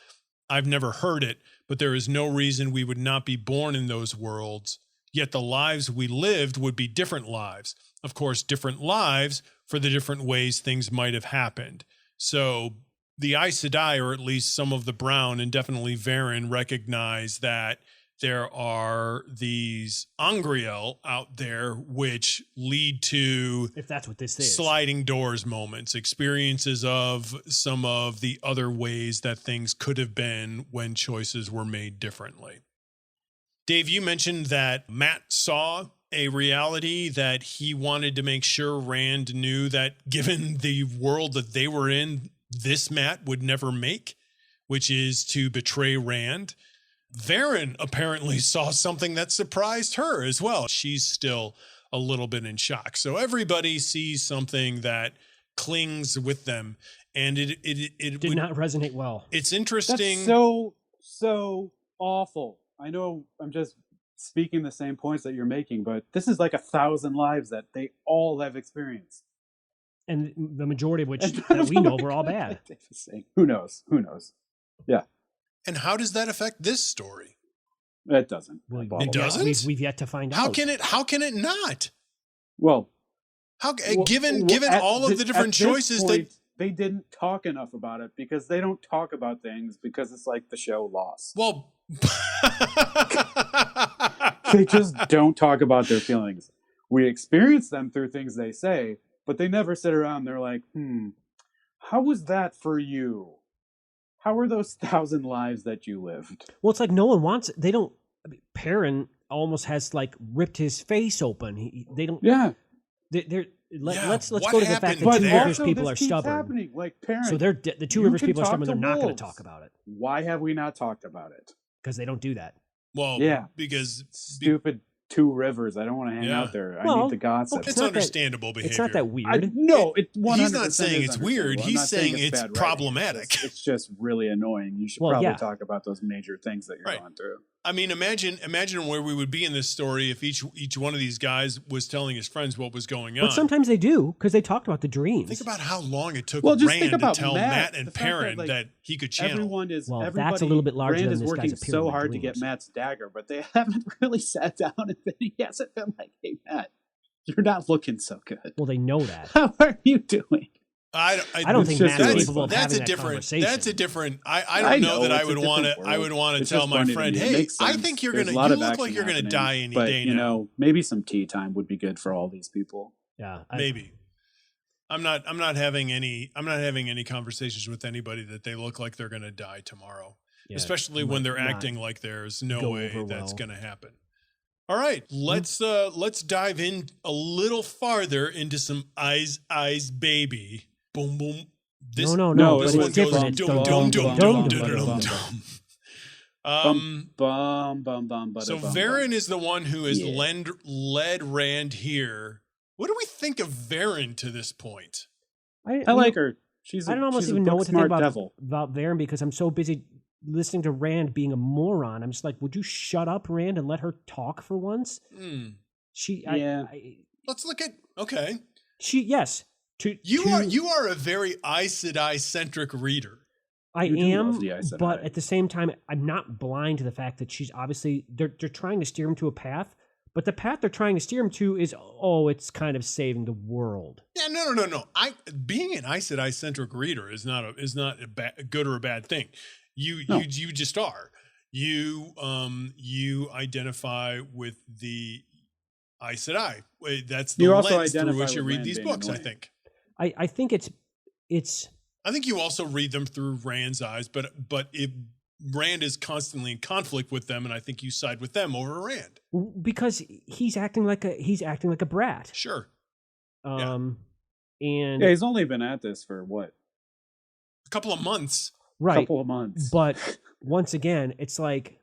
I've never heard it, but there is no reason we would not be born in those worlds. Yet the lives we lived would be different lives. Of course, different lives for the different ways things might have happened. So the Aes Sedai, or at least some of the Brown, and definitely Varen, recognize that there are these Angriel out there which lead to, if that's what this is, sliding doors moments, experiences of some of the other ways that things could have been when choices were made differently. Dave, you mentioned that Matt saw a reality that he wanted to make sure Rand knew that given the world that they were in, this Matt would never make, which is to betray Rand. Varen apparently saw something that surprised her as well. She's still a little bit in shock. So everybody sees something that clings with them, and it did not resonate well. It's interesting. That's so awful. I know I'm just speaking the same points that you're making, but this is like 1,000 lives that they all have experienced. And the majority of which that we know were all bad. Who knows? Yeah. And how does that affect this story? It doesn't. It doesn't? We've yet to find out. How can it not? Well, given all of the different choices that they didn't talk enough about it, because they don't talk about things because it's like the show Lost. Well, they just don't talk about their feelings. We experience them through things they say, but they never sit around and they're like, how was that for you? How were those 1,000 lives that you lived? Well, it's like no one wants it. They don't. Perrin almost has ripped his face open. They don't. Yeah. Let's go to the fact that Two Rivers people are stubborn. Happening. Like Perrin, so the Two Rivers people are stubborn. They're not going to talk about it. Why have we not talked about it? Because they don't do that. Well, because stupid Two Rivers. I don't want to hang out there. I need the gossip. It's understandable behavior. It's not that weird. He's not saying it's weird. He's saying it's problematic. It's just really annoying. You should probably talk about those major things that you're going through. I mean, imagine where we would be in this story if each one of these guys was telling his friends what was going on. But sometimes they do, because they talked about the dreams. Think about how long it took Rand to tell Matt and Perrin that he could channel. That's a little bit larger Rand than this is working guy's so hard to get Matt's dagger, but they haven't really sat down and he hasn't been like, hey, Matt, you're not looking so good. Well, they know that. How are you doing? I don't think Matt's capable of having that conversation. That's a different. I don't know that I would want to. I would want to tell my friend, "Hey, I think you're gonna. You look like you're gonna die any day now." Maybe some tea time would be good for all these people. Yeah, maybe. I'm not having any conversations with anybody that they look like they're going to die tomorrow, especially when they're acting like there's no way that's going to happen. All right, let's dive in a little farther into some eyes baby. Boom boom. No. This one goes dum dum dum dum dum dum. So Varen is the one who has led Rand here. What do we think of Varen to this point? I like her. I don't almost even know what to think about Varen because I'm so busy listening to Rand being a moron. I'm just like, would you shut up, Rand, and let her talk for once? Let's look at You are a very Aes Sedai centric reader. I am, but at the same time, I'm not blind to the fact that she's obviously they're trying to steer him to a path. But the path they're trying to steer him to is, it's kind of saving the world. Yeah, no. Being an Aes Sedai centric reader is not a good or a bad thing. You just are. You identify with the Aes Sedai. That's the lens through which you read these books. I think. I think it's. I think you also read them through Rand's eyes, but if Rand is constantly in conflict with them, and I think you side with them over Rand because he's acting like a brat. Sure. And he's only been at this for what? A couple of months. Right. A couple of months. But once again, it's like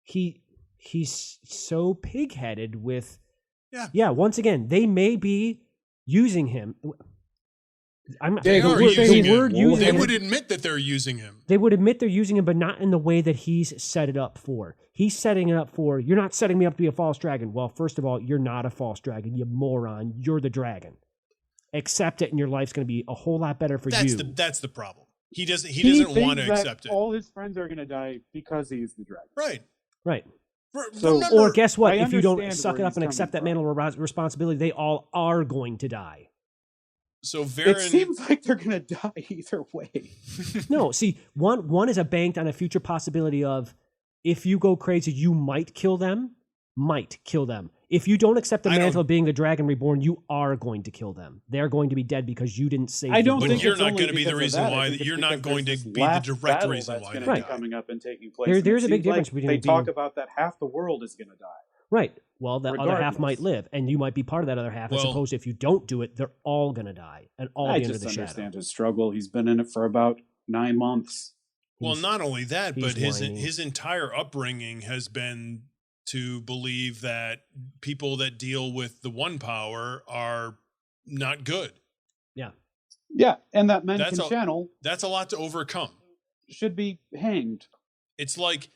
he's so pig-headed with. Yeah. Once again, they may be using him. They would admit that they're using him. They would admit they're using him, but not in the way that he's set it up for. He's setting it up for, you're not setting me up to be a false dragon. Well, first of all, you're not a false dragon, you moron. You're the dragon. Accept it, and your life's going to be a whole lot better for you. That's the problem. He doesn't want to accept it. All his friends are going to die because he's the dragon. Right. So, or guess what? If you don't suck it up and accept that mantle of responsibility, they all are going to die. So Varen, it seems like they're going to die either way. No, see, one is a banked on a future possibility of if you go crazy, you might kill them. If you don't accept the mantle of being the dragon reborn, you are going to kill them. They're going to be dead because you didn't save them. But you're not going to be the reason why. You're not going to be the direct reason why. Right. Coming up and taking place. There's a big difference between. They talk about that half the world is going to die. Right. Well, the other half might live, and you might be part of that other half. As opposed to if you don't do it, they're all going to die and all be under the shadow. I just understand his struggle. He's been in it for about 9 months. Well, not only that, but his entire upbringing has been to believe that people that deal with the one power are not good. Yeah, and that men can channel. That's a lot to overcome. Should be hanged. It's like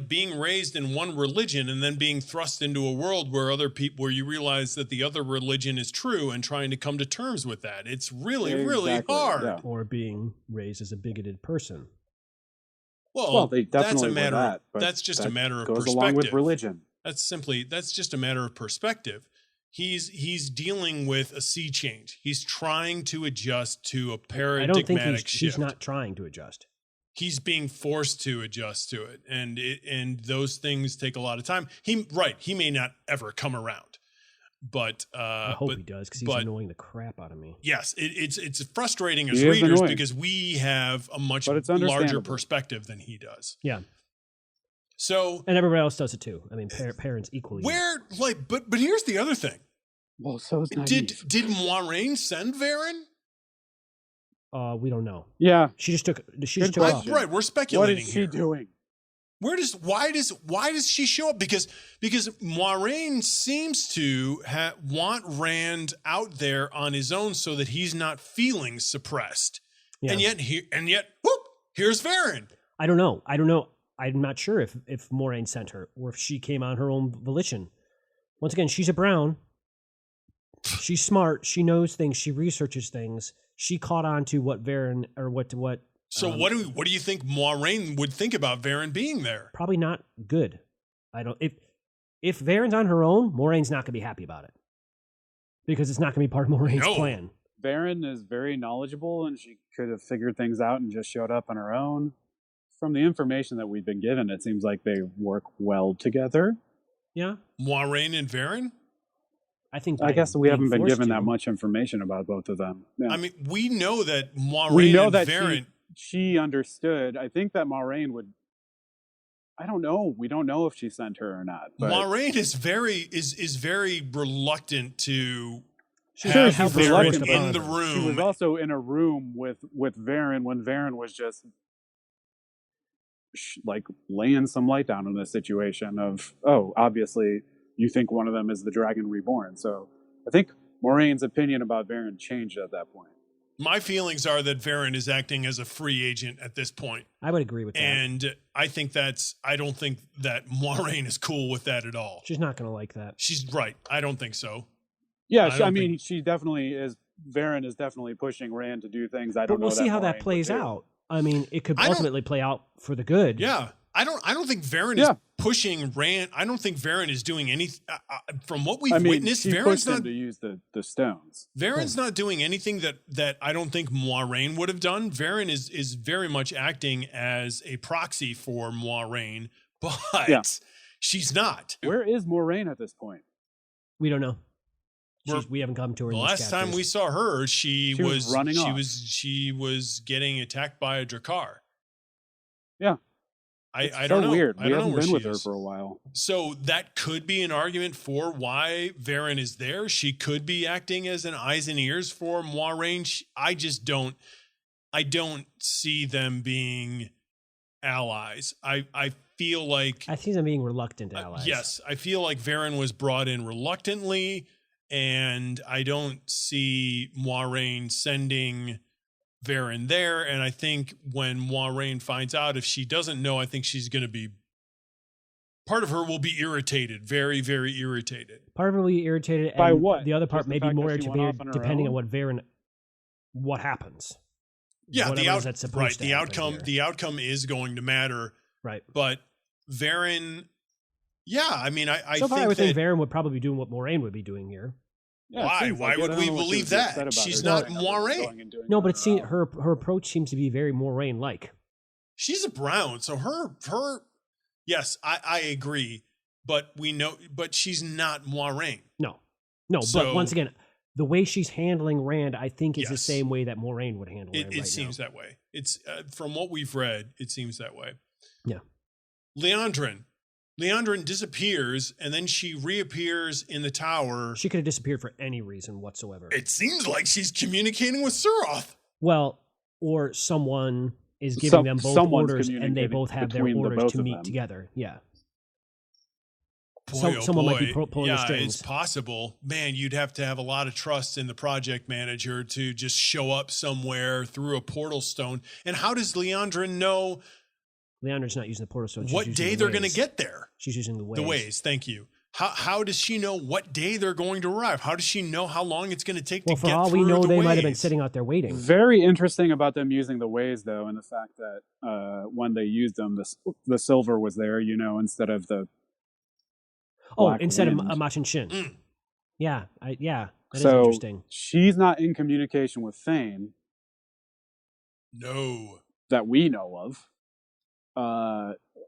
being raised in one religion and then being thrust into a world where where you realize that the other religion is true and trying to come to terms with that. It's really, really hard. Yeah. Or being raised as a bigoted person. Well, they definitely that's just a matter of perspective. Goes along with religion. That's just a matter of perspective. He's dealing with a sea change. He's trying to adjust to a paradigmatic shift. He's not trying to adjust. He's being forced to adjust to it, and those things take a lot of time. He may not ever come around, but I hope he does because he's annoying the crap out of me. Yes, it's frustrating as readers because we have a much larger perspective than he does. Yeah. So and everybody else does it too. I mean, parents equally. But here's the other thing. Well, so is did Moiraine send Varen? We don't know. Yeah, she just took off. Right, we're speculating. What is she doing? Why does she show up? Because Moiraine seems to want Rand out there on his own so that he's not feeling suppressed. Yeah. And yet, whoop, here's Varen. I don't know. I'm not sure if Moiraine sent her or if she came on her own volition. Once again, she's a Brown. She's smart. She knows things. She researches things. She caught on to what Varen or what. So what do you think Moiraine would think about Varen being there? Probably not good. If Varen's on her own, Moraine's not going to be happy about it because it's not going to be part of Moraine's plan. Varen is very knowledgeable, and she could have figured things out and just showed up on her own. From the information that we've been given, it seems like they work well together. Yeah, Moiraine and Varen. I guess we haven't been given to. that much information about both of them. Yeah. I mean, we know that Moiraine we know and that Varen. she understood. I think that Moiraine would. I don't know. We don't know if she sent her or not. But Moiraine is very reluctant to She's have very Varen reluctant in about the it. room. she was also in a room with Varen when Varen was just like laying some light down on the situation of, oh, obviously you think one of them is the Dragon Reborn. So I think Moraine's opinion about Varen changed at that point. My feelings are that Varen is acting as a free agent at this point. I would agree with that. And I don't think that Moiraine is cool with that at all. She's not going to like that. She's right. I don't think so. Yeah, I mean, she definitely is. Varen is definitely pushing Rand to do things. I don't know. But we'll see how that Moiraine plays would do. out. I mean, it could ultimately play out for the good. Yeah. I don't think Varen is pushing Rand. I don't think Varen is doing anything. From what we've witnessed, she Varen's pushed not him to use the stones. Varen's not doing anything that I don't think Moiraine would have done. Varen is very much acting as a proxy for Moiraine, but she's not. Where is Moiraine at this point? We don't know. We haven't come to her. The in last time we saw her, she was running off. She was getting attacked by a Drakkar. Yeah. I don't know. Weird. I We don't know haven't where been she with her is. for a while. So that could be an argument for why Varen is there. She could be acting as an eyes and ears for Moiraine. I just don't. I don't see them being allies. I feel like I see them being reluctant allies. yes, I feel like Varen was brought in reluctantly, and I don't see Moiraine sending Varen there. And I think when Moiraine finds out, if she doesn't know, I think she's going to be, part of her will be irritated, very, very irritated. Part of her will be irritated. By and what? The other part Just may the be fact more that she went irritated off on her depending own? on what happens. Yeah, That's supposed right. to The happen outcome, here. the outcome is going to matter. Right. But Varen, yeah, I mean, I so far, I would think think that, Varen would probably be doing what Moiraine would be doing here. Yeah, it why? seems Why like it. would I we don't know what she believe was that? upset about She's her not doing other than Moiraine. going and doing No, it but on see, her own. her approach seems to be very Moiraine-like. She's a Brown, so her. Yes, I agree, but she's not Moiraine. No, So- but once again, the way she's handling Rand, I think is the Yes. same way that Moiraine would handle Rand It right seems now. that way. It's from what we've read, it seems that way. Yeah. Leandrin disappears, and then she reappears in the tower. She could have disappeared for any reason whatsoever. It seems like she's communicating with Suroth. Well, or someone is giving them both someone's orders, and they communicating both have their between the orders both to of meet them. together. Yeah. Boy, Someone might be boy. pulling the Yeah, strings. it's possible. Man, you'd have to have a lot of trust in the project manager to just show up somewhere through a portal stone. And how does Leandrin know Leandrin's not using the portal stone. what day they're going to get there? She's using the ways. The ways, thank you. How does she know what day they're going to arrive? How does she know how long it's going to take Well, to for get all through we know, the they might have been ways? sitting out there waiting. Very interesting about them using the ways, though, and the fact that when they used them, the silver was there, instead of the black Instead wind. of Machin Shin. Mm. Yeah, that is So interesting. she's not in communication with Thane No. that we know of.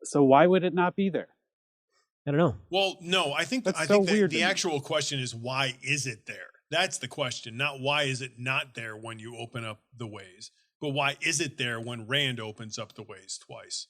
So why would it not be there? I don't know. Well, no, I think That's I so think that weird to the me. actual question is, why is it there? That's the question, not why is it not there when you open up the ways, but why is it there when Rand opens up the ways twice?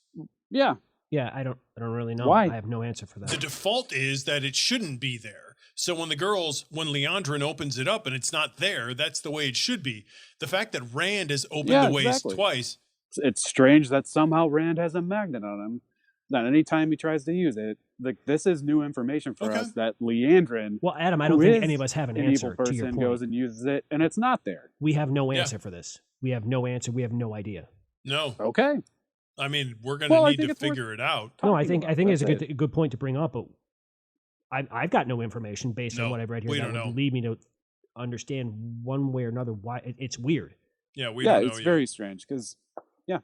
Yeah. Yeah, I don't really know. Why? I have no answer for that. The default is that it shouldn't be there. So when Leandrin opens it up and it's not there, that's the way it should be. The fact that Rand has opened the ways exactly. twice. It's strange that somehow Rand has a magnet on him. That anytime he tries to use it, this is new information for Okay. us. That Leandrin, Well, Adam, I don't who think is any of us have an an answer evil to your person, point. goes and uses it, and it's not there. We have no Yeah. answer for this. We have no answer. We have no idea. No, Okay. I mean, we're going Well, I to need think to it's worth figure it out. No, I talking think about. it's a That's good point to bring up, but I've got no information based No, on what I've read here we that don't would know. lead me to understand one way or another why it's weird. Yeah, we Yeah, don't know it's yet. very strange because, I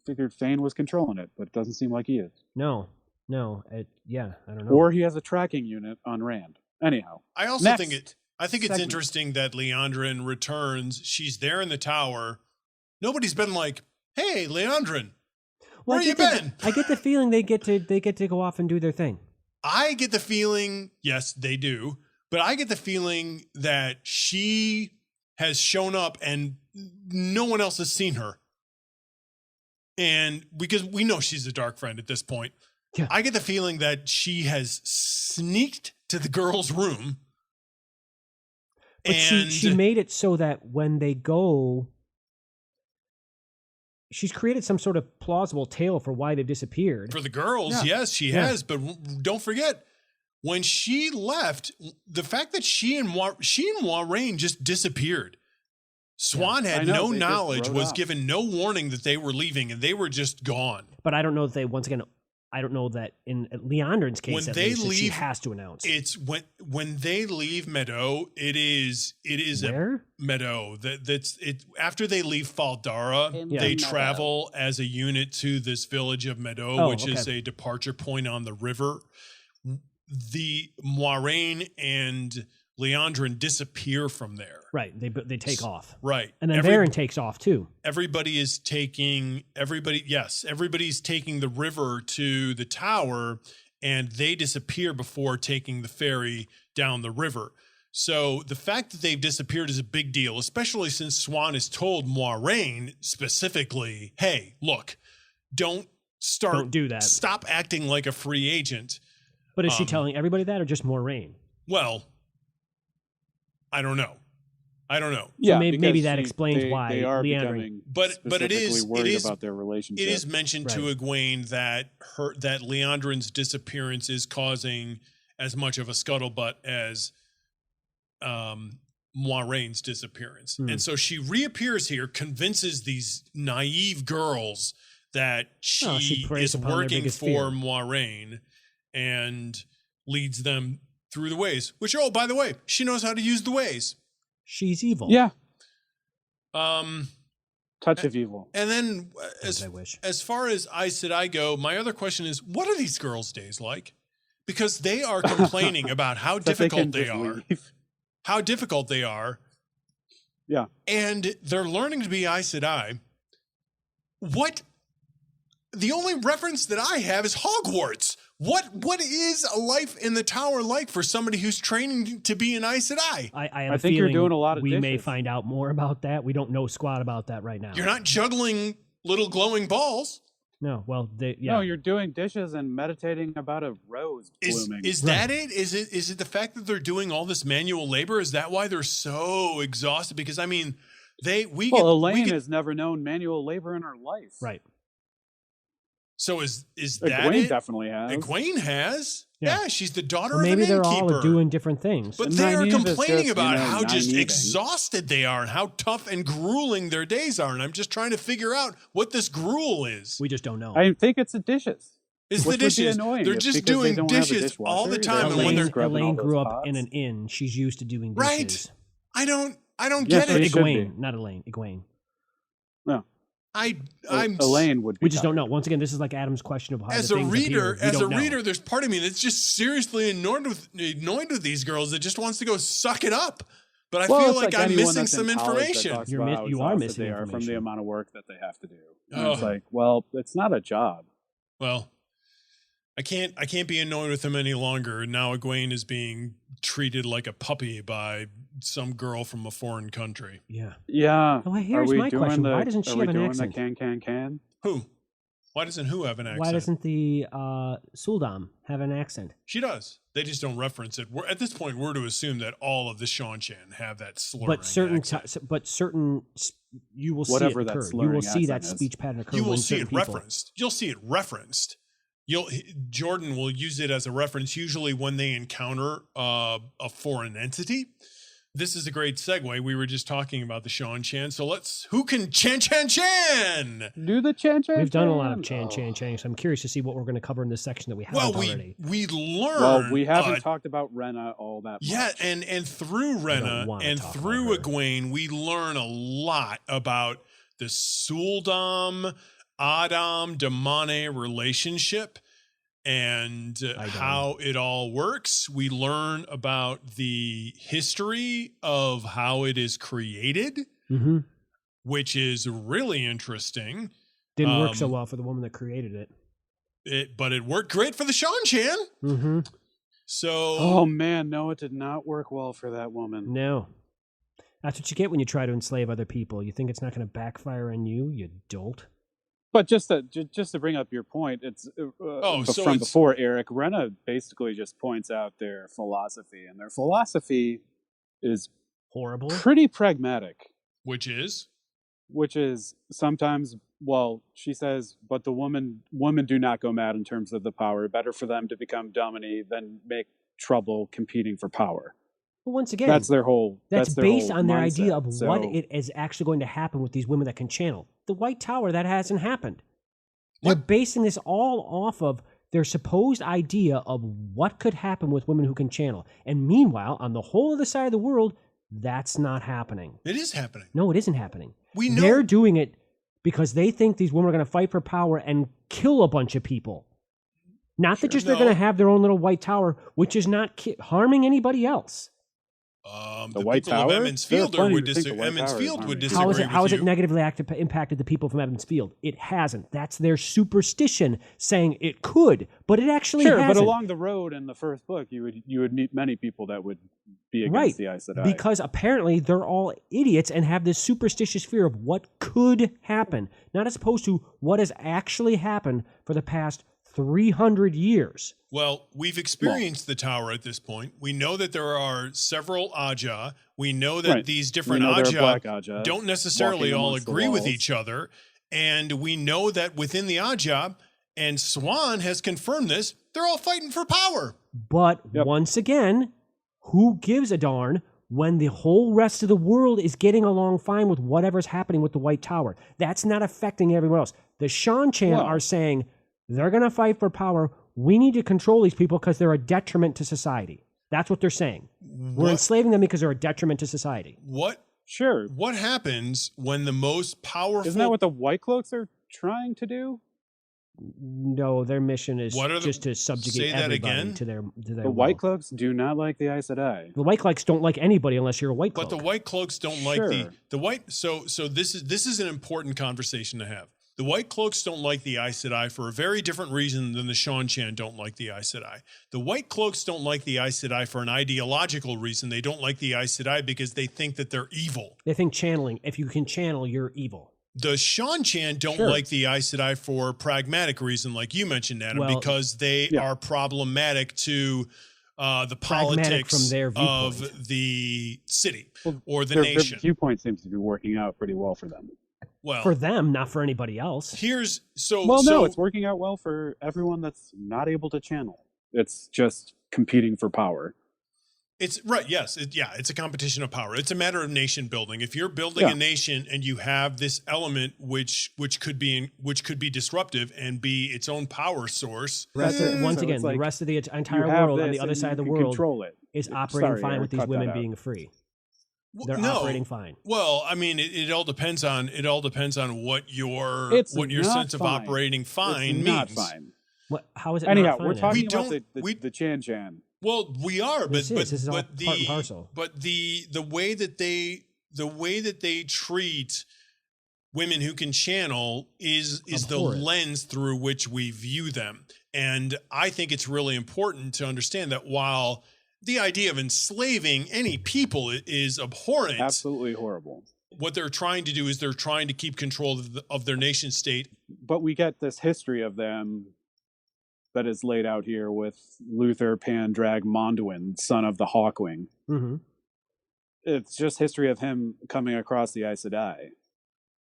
figured Thane was controlling it, but it doesn't seem like he is. No, I don't know. Or he has a tracking unit on Rand. Anyhow, I also Next think it's segment. interesting that Leandrin returns. She's there in the tower. Nobody's been like, "Hey, Leandrin, Well, where you been?" I get the feeling they get to go off and do their thing. I get the feeling, yes, they do, But I get the feeling that she has shown up and no one else has seen her. And because we know she's a dark friend at this point, Yeah. I get the feeling that she has sneaked to the girl's room. But she made it so that when they go, she's created some sort of plausible tale for why they've disappeared. For the girls, yes, she has. But don't forget, when she left, the fact that she and Moiraine just disappeared. Swan had no knowledge, was given no warning that they were leaving, and they were just gone. But I don't know that they, once again, I don't know that in Leandrin's case, when at they least, leave, she has to announce. It's when they leave Meadow, it is Where? a Meadow. That's it. After they leave Faldara, they travel as a unit to this village of Meadow, which is a departure point on the river. The Moiraine and Leandrin disappear from there. Right. They take off. Right. And then Varen takes off too. Everybody's taking the river to the tower, and they disappear before taking the ferry down the river. So the fact that they've disappeared is a big deal, especially since Swan has told Moiraine specifically, hey, look, don't do that. Stop acting like a free agent. But is she telling everybody that, or just Moiraine? Well, I don't know. Yeah, so maybe that explains why they are Leandrin. But it is worried about their relationship. It is mentioned to Egwene that Leandrin's disappearance is causing as much of a scuttlebutt as Moiraine's disappearance, and so she reappears here, convinces these naive girls that she is working for Moiraine, and leads them through the ways. Which, by the way, she knows how to use the ways. She's evil. Yeah. Touch of evil. And then, as far as Aes Sedai go, my other question is, what are these girls' days like? Because they are complaining about how difficult they are. How difficult they are. Yeah. And they're learning to be Aes Sedai. What? The only reference that I have is Hogwarts. What is a life in the tower like for somebody who's training to be an Aes Sedai? I think you're doing a lot of dishes. May find out more about that. We don't know squat about that right now. You're not juggling little glowing balls. No, well, no, you're doing dishes and meditating about a rose blooming. Is that it? Is it the fact that they're doing all this manual labor? Is that why they're so exhausted? Because I mean, Elaine has never known manual labor in her life, right? So is that Egwene it? Definitely has. Egwene has. Yeah, she's the daughter of an innkeeper. Maybe they're all doing different things. But they are complaining about how just exhausted they are and how tough and grueling their days are. And I'm just trying to figure out what this gruel is. We just don't know. I think it's the dishes. It's the dishes. They're just doing dishes all the time. Elaine grew up in an inn. She's used to doing dishes. Right. I don't get it. Egwene, not Elaine. Egwene. No. I'm Elaine would be. We just don't know. Once again, this is like Adam's question of how as a reader, there's part of me that's just seriously annoyed with these girls that just wants to go suck it up. But I feel like I'm missing some information. You are missing information from the amount of work that they have to do. It's like, well, it's not a job. Well, I can't be annoyed with them any longer. Now Egwene is being treated like a puppy by some girl from a foreign country. Yeah. Yeah. Well, here's my question. Why doesn't she have an accent? Can? Who? Why doesn't who have an accent? Why doesn't the Suldam have an accent? She does. They just don't reference it. At this point, we're to assume that all of the Seanchan have that slurring accent. You will whatever see it occur. That You will see that speech pattern occur. You will see it referenced. You'll see it referenced. Jordan will use it as a reference usually when they encounter a foreign entity. This is a great segue. We were just talking about the Seanchan, so who can Chan? Do the Chan. We've done a lot of Chan, so I'm curious to see what we're going to cover in this section that we haven't already. We learn. Well, we haven't talked about Rhenna all that much. Yeah, and through Rhenna and through Egwene, we learn a lot about the Suldam, Adam, Damane relationship and how it all works. We learn about the history of how it is created, which is really interesting. Didn't work so well for the woman that created it. But it worked great for the Seanchan. So, oh man, no, it did not work well for that woman. No. That's what you get when you try to enslave other people. You think it's not going to backfire on you, you dolt. But just to bring up your point, it's from before, Eric, Renna basically just points out their philosophy, and their philosophy is horrible, pretty pragmatic. Which is sometimes, well, she says, but the women do not go mad in terms of the power. Better for them to become dominee than make trouble competing for power. But once again, that's their whole. That's their based whole on their mindset. idea of what it is actually going to happen with these women that can channel. The White Tower, that hasn't happened. They're basing this all off of their supposed idea of what could happen with women who can channel. And meanwhile, on the whole other side of the world, that's not happening. It is happening. No, it isn't happening. We know. They're doing it because they think these women are going to fight for power and kill a bunch of people. Not that just they're going to have their own little White Tower, which is not harming anybody else. The White people Tower? of Emmons-Field would disagree. How has it negatively impacted the people from Emmons-Field? It hasn't. That's their superstition saying it could, but it actually hasn't. But along the road in the first book, you would meet many people that would be against the Aes Sedai. Because apparently they're all idiots and have this superstitious fear of what could happen, not as opposed to what has actually happened for the past 300 years. Well, we've experienced the tower at this point. We know that there are several Aja. We know that these different Aja don't necessarily all agree with each other. And we know that within the Aja, and Swan has confirmed this, they're all fighting for power. But once again, who gives a darn when the whole rest of the world is getting along fine with whatever's happening with the White Tower? That's not affecting everyone else. The Shan-Chan are saying they're going to fight for power. We need to control these people because they're a detriment to society. That's what they're saying. We're enslaving them because they're a detriment to society. Sure. What happens when the most powerful... Isn't that what the White Cloaks are trying to do? No, their mission is just to subjugate everybody to their The White Cloaks do not like the Aes Sedai. The White Cloaks don't like anybody unless you're a White Cloak. But the White Cloaks don't like the White... So this is an important conversation to have. The White Cloaks don't like the Aes Sedai for a very different reason than the Shan-Chan don't like the Aes Sedai. The White Cloaks don't like the Aes Sedai for an ideological reason. They don't like the Aes Sedai because they think that they're evil. They think channeling, if you can channel, you're evil. The Shan-Chan don't like the Aes Sedai for pragmatic reason, like you mentioned, Adam, because they are problematic to the politics from their of the city or the nation. Their viewpoint seems to be working out pretty well for them. Well, for them, not for anybody else. It's working out well for everyone that's not able to channel. It's just competing for power. It's right. Yes. It's a competition of power. It's a matter of nation building. If you're building a nation and you have this element which could be disruptive and be its own power source. The rest of the entire world on the other side of the world is operating fine with these women being free. They're operating fine. Well, I mean, it all depends on what your sense of operating fine means. Not fine. How is it? Anyhow, not fine? We're talking about the Chan-Chan. Well, we are, but this is all part and parcel. But the way that they treat women who can channel is the lens through which we view them, and I think it's really important to understand that while the idea of enslaving any people is abhorrent. Absolutely horrible. What they're trying to do is they're trying to keep control of their nation state. But we get this history of them that is laid out here with Luther Pandrag Monduin, son of the Hawkwing. Mm-hmm. It's just history of him coming across the Aes Sedai.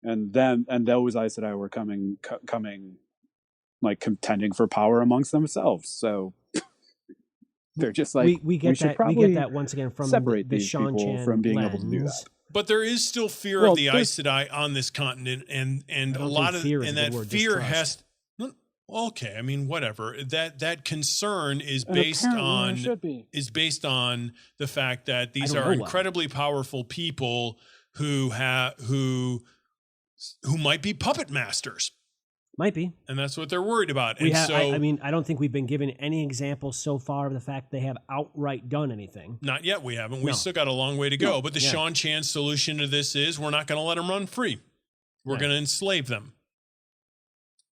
And those Aes Sedai were coming like contending for power amongst themselves. So they're just like we get that once again from separate the these Shan-Chan people from being lens. able to do that. But there is still fear of the Aes Sedai on this continent, and a lot of that fear has. Okay, I mean, whatever. That concern is based on the fact that these are incredibly powerful people who might be puppet masters. Might be. And that's what they're worried about. I don't think we've been given any examples so far of the fact they have outright done anything. Not yet, we haven't. We still got a long way to go. But the Shan-Chan solution to this is we're not going to let them run free. We're going to enslave them.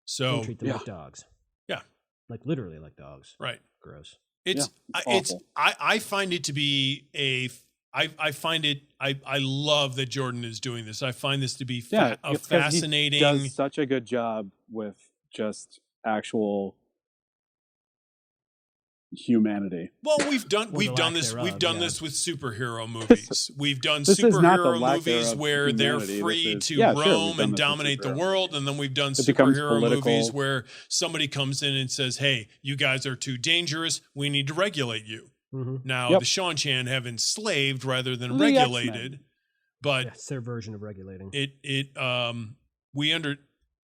So treat them like dogs. Yeah. Like literally like dogs. Right. Gross. I find it to be I love that Jordan is doing this. I find this to be fascinating. He does such a good job with just actual humanity. Well, we've done this with superhero movies. We've done superhero movies where they're free to roam and dominate the world, and then we've done superhero movies where somebody comes in and says, "Hey, you guys are too dangerous. We need to regulate you." Mm-hmm. Now, the Shan have enslaved rather than regulated, but it's their version of regulating.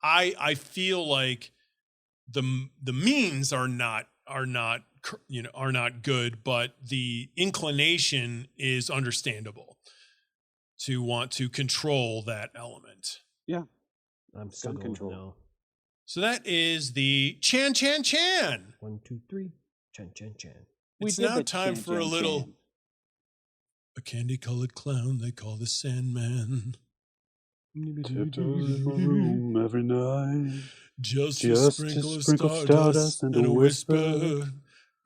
I feel like the means are not good, but the inclination is understandable to want to control that element. Yeah. I'm still going now. So that is the Chan. 1, 2, 3. Chan. It's now time for a little... A candy-colored clown they call the Sandman. Tiptoes in my room every night. Just a sprinkle of stardust and a whisper.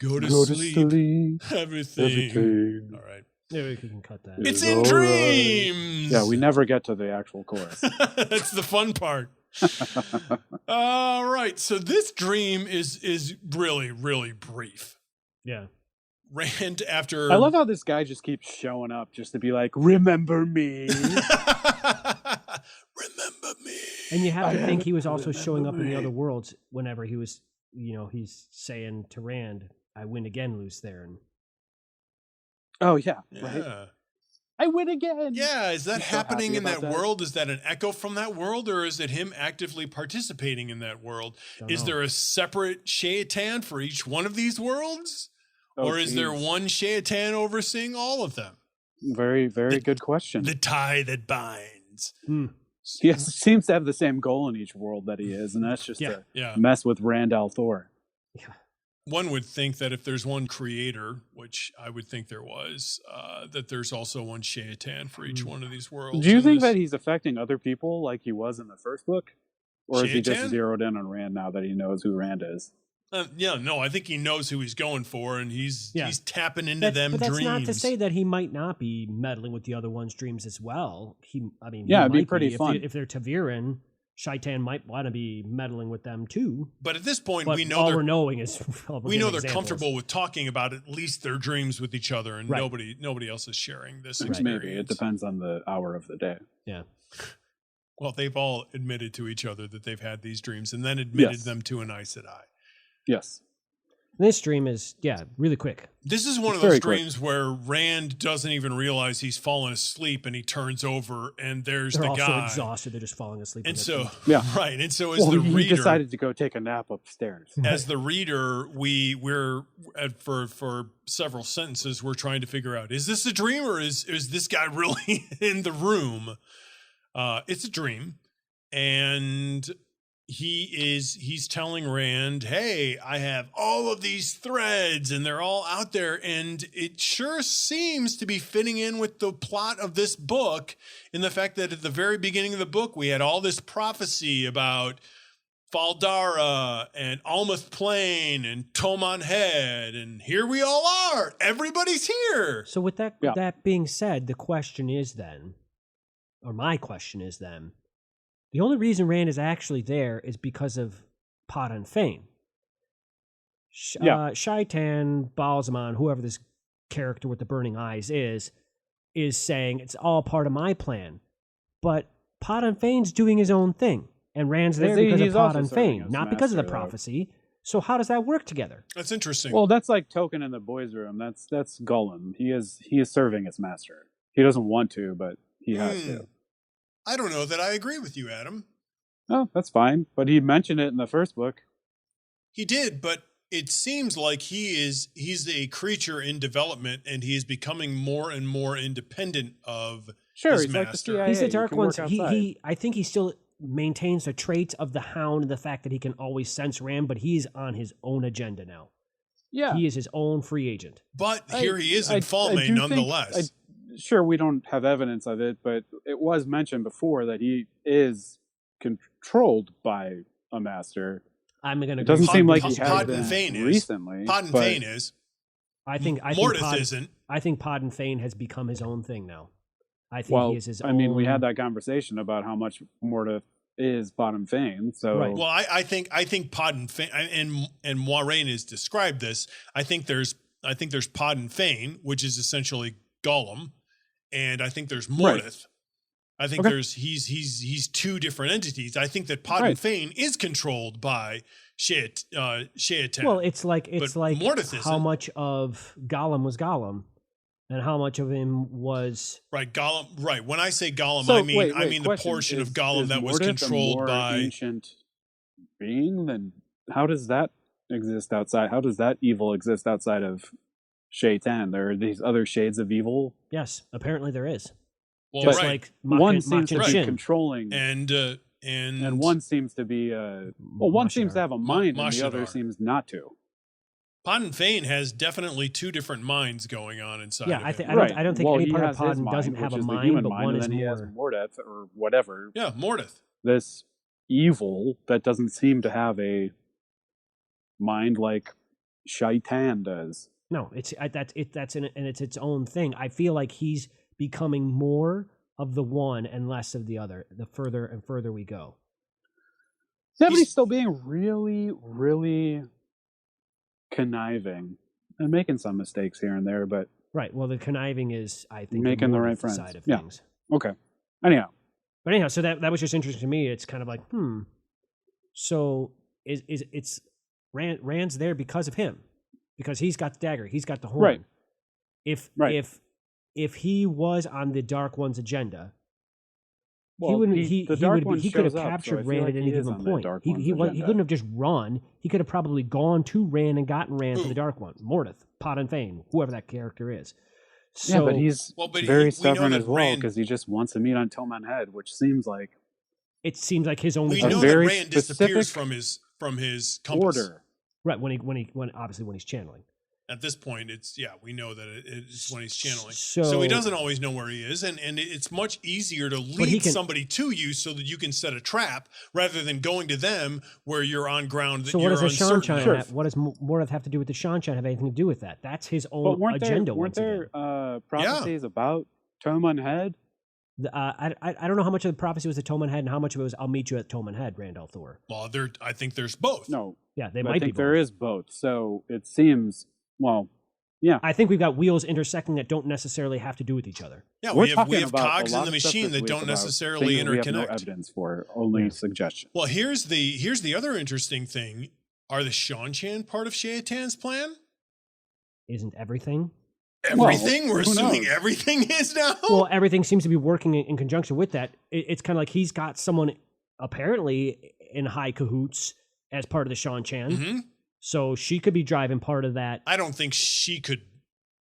Go to sleep. Everything. All right. Maybe we can cut that. It's in dreams. Yeah, we never get to the actual chorus. That's the fun part. All right. So this dream is really, really brief. Yeah. Rand after... I love how this guy just keeps showing up just to be like, remember me. Remember me. And you have to think he was also showing up in the other worlds whenever he was, he's saying to Rand, I win again, Luce Theron. Oh, yeah. Right? I win again. Yeah, is that happening in that world? Is that an echo from that world, or is it him actively participating in that world? Is there a separate Shaitan for each one of these worlds? Or is there one Shaitan overseeing all of them? Very, very good question. The tie that binds. He seems to have the same goal in each world that he is, and that's just to mess with Rand al'Thor. Yeah. One would think that if there's one creator, which I would think there was, that there's also one Shaitan for each one of these worlds. Do you think that he's affecting other people like he was in the first book? Or is he just zeroed in on Rand now that he knows who Rand is? I think he knows who he's going for, and he's tapping into them dreams. But that's not to say that he might not be meddling with the other one's dreams as well. It'd be pretty fun. If they're Taviran, Shaitan might want to be meddling with them too. But at this point, we know they're comfortable with talking about at least their dreams with each other, and nobody else is sharing this experience. Maybe it depends on the hour of the day. Yeah. Well, they've all admitted to each other that they've had these dreams, and then admitted them to an Aes Sedai. Yes. This dream is, really quick. This is one of those dreams where Rand doesn't even realize he's fallen asleep, and he turns over, and they're the guy. They're also exhausted. They're just falling asleep. And so, right. And so, he decided to go take a nap upstairs. As the reader, we're for several sentences, we're trying to figure out: is this a dream, or is this guy really in the room? It's a dream, and he's telling Rand, hey, I have all of these threads and they're all out there, and it sure seems to be fitting in with the plot of this book, in the fact that at the very beginning of the book we had all this prophecy about Faldara and Almoth Plain and Tomon Head, and here we all are. Everybody's here. So with that being said, the question is then, or my question is then, the only reason Rand is actually there is because of Padan Fain. Shaitan, Balzaman, whoever this character with the burning eyes is saying it's all part of my plan. But Padan Fain's doing his own thing, and Rand's there because of Padan Fain, not because of the prophecy. So how does that work together? That's interesting. Well, that's like Token in the boys' room. That's Gollum. He is serving his master. He doesn't want to, but he has to. I don't know that I agree with you, Adam. Oh, that's fine. But he mentioned it in the first book. He did, but it seems like he's a creature in development, and he is becoming more and more independent of his master. Like the CIA. He's the Dark Ones. I think he still maintains the traits of the Hound and the fact that he can always sense Rand, but he's on his own agenda now. Yeah. He is his own free agent. But here he is in Falme nonetheless. Sure, we don't have evidence of it, but it was mentioned before that he is controlled by a master. I'm going to. It doesn't seem like he has been Fain recently. Padan Fain is. I think Mortis isn't. I think Podden Fane has become his own thing now. I think he is his own. I mean, we had that conversation about how much Mortis is Podden Fane. So, Right. Well, I think Podden Fane, and Moiraine has described this. I think there's Podden Fane, which is essentially Gollum, and I think there's Mortis. I think he's two different entities. I think that Podden Fane is controlled by Sheatan. Well, it's like Mortis how isn't. much of Gollum was Gollum, and how much of him was Right, Gollum. Right. When I say Gollum, So, I mean wait, the question. portion of Is Gollum that was Mortis a controlled more by. ancient being. Then how does that exist outside? How does that evil exist outside of Shaitan? There are these other shades of evil. yes. Apparently there is. Well, Just right. like One seems to be Shin. controlling, and one seems to be one seems to have a mind, and the other Mashadar. seems not to. Podden Fane has definitely two different minds going on inside. Yeah, of I him. think Right. I don't think Well, any he part of has his Podden doesn't mind, have a which is the mind, human but mind, one and is then he has more. Mordeth or whatever. Yeah, Mortis. This evil that doesn't seem to have a mind like Shaitan does. No, that's its own thing. I feel like he's becoming more of the one and less of the other. The further and further we go. Yeah, but he's still being really, really conniving and making some mistakes here and there, but Right. Well, the conniving is, I think, Making the more right friends. side of Yeah. things. okay. Anyhow, But anyhow, so that was just interesting to me. It's kind of like, so it's Rand's there because of him, because he's got the dagger, he's got the horn. Right. If he was on the Dark One's agenda, well, he wouldn't. the Dark One He could have shows up, so I captured feel Rand like at any he is given on that point. Dark He One's couldn't agenda. have just run. He could have probably gone to Rand and gotten Rand for the Dark One, Mordeth, Podden Fane, whoever that character is. So, yeah, but he's but very we know stubborn that as well Rand- because he just wants to meet on Tillman Head, which seems like it seems like his only We A know very that Rand disappears specific from his compass. order. right when obviously when he's channeling. At this point, we know that it's when he's channeling. So- So he doesn't always know where he is, and it's much easier to he lead can- somebody to you so that you can set a trap rather than going to them where you're on ground that So what you're does the uncertain Shanchan of. Sure. have? What does Mordeth have to do with the Shanchan? Have anything to do with that? That's his own But weren't agenda. there once again. prophecies about Tillman Head? I don't know how much of the prophecy was the Toman Head and how much of it was I'll meet you at Toman Head, Randall Thor. Well, I think there's both. No, Yeah, they but might I think be. there both. is both. So it seems yeah. I think we've got wheels intersecting that don't necessarily have to do with each other. Yeah, We're we have talking cogs about a in lot the of stuff machine this that week don't about necessarily things we have no interconnect. evidence for, only Yeah. suggestion. Well, here's the other interesting thing: are the Shanchan part of Shaitan's plan? Isn't everything? Everything? We're who assuming knows? everything is now. Well, everything seems to be working in conjunction with that. It's kind of like he's got someone apparently in high cahoots as part of the Shanchan. Mhm. So she could be driving part of that. I don't think she could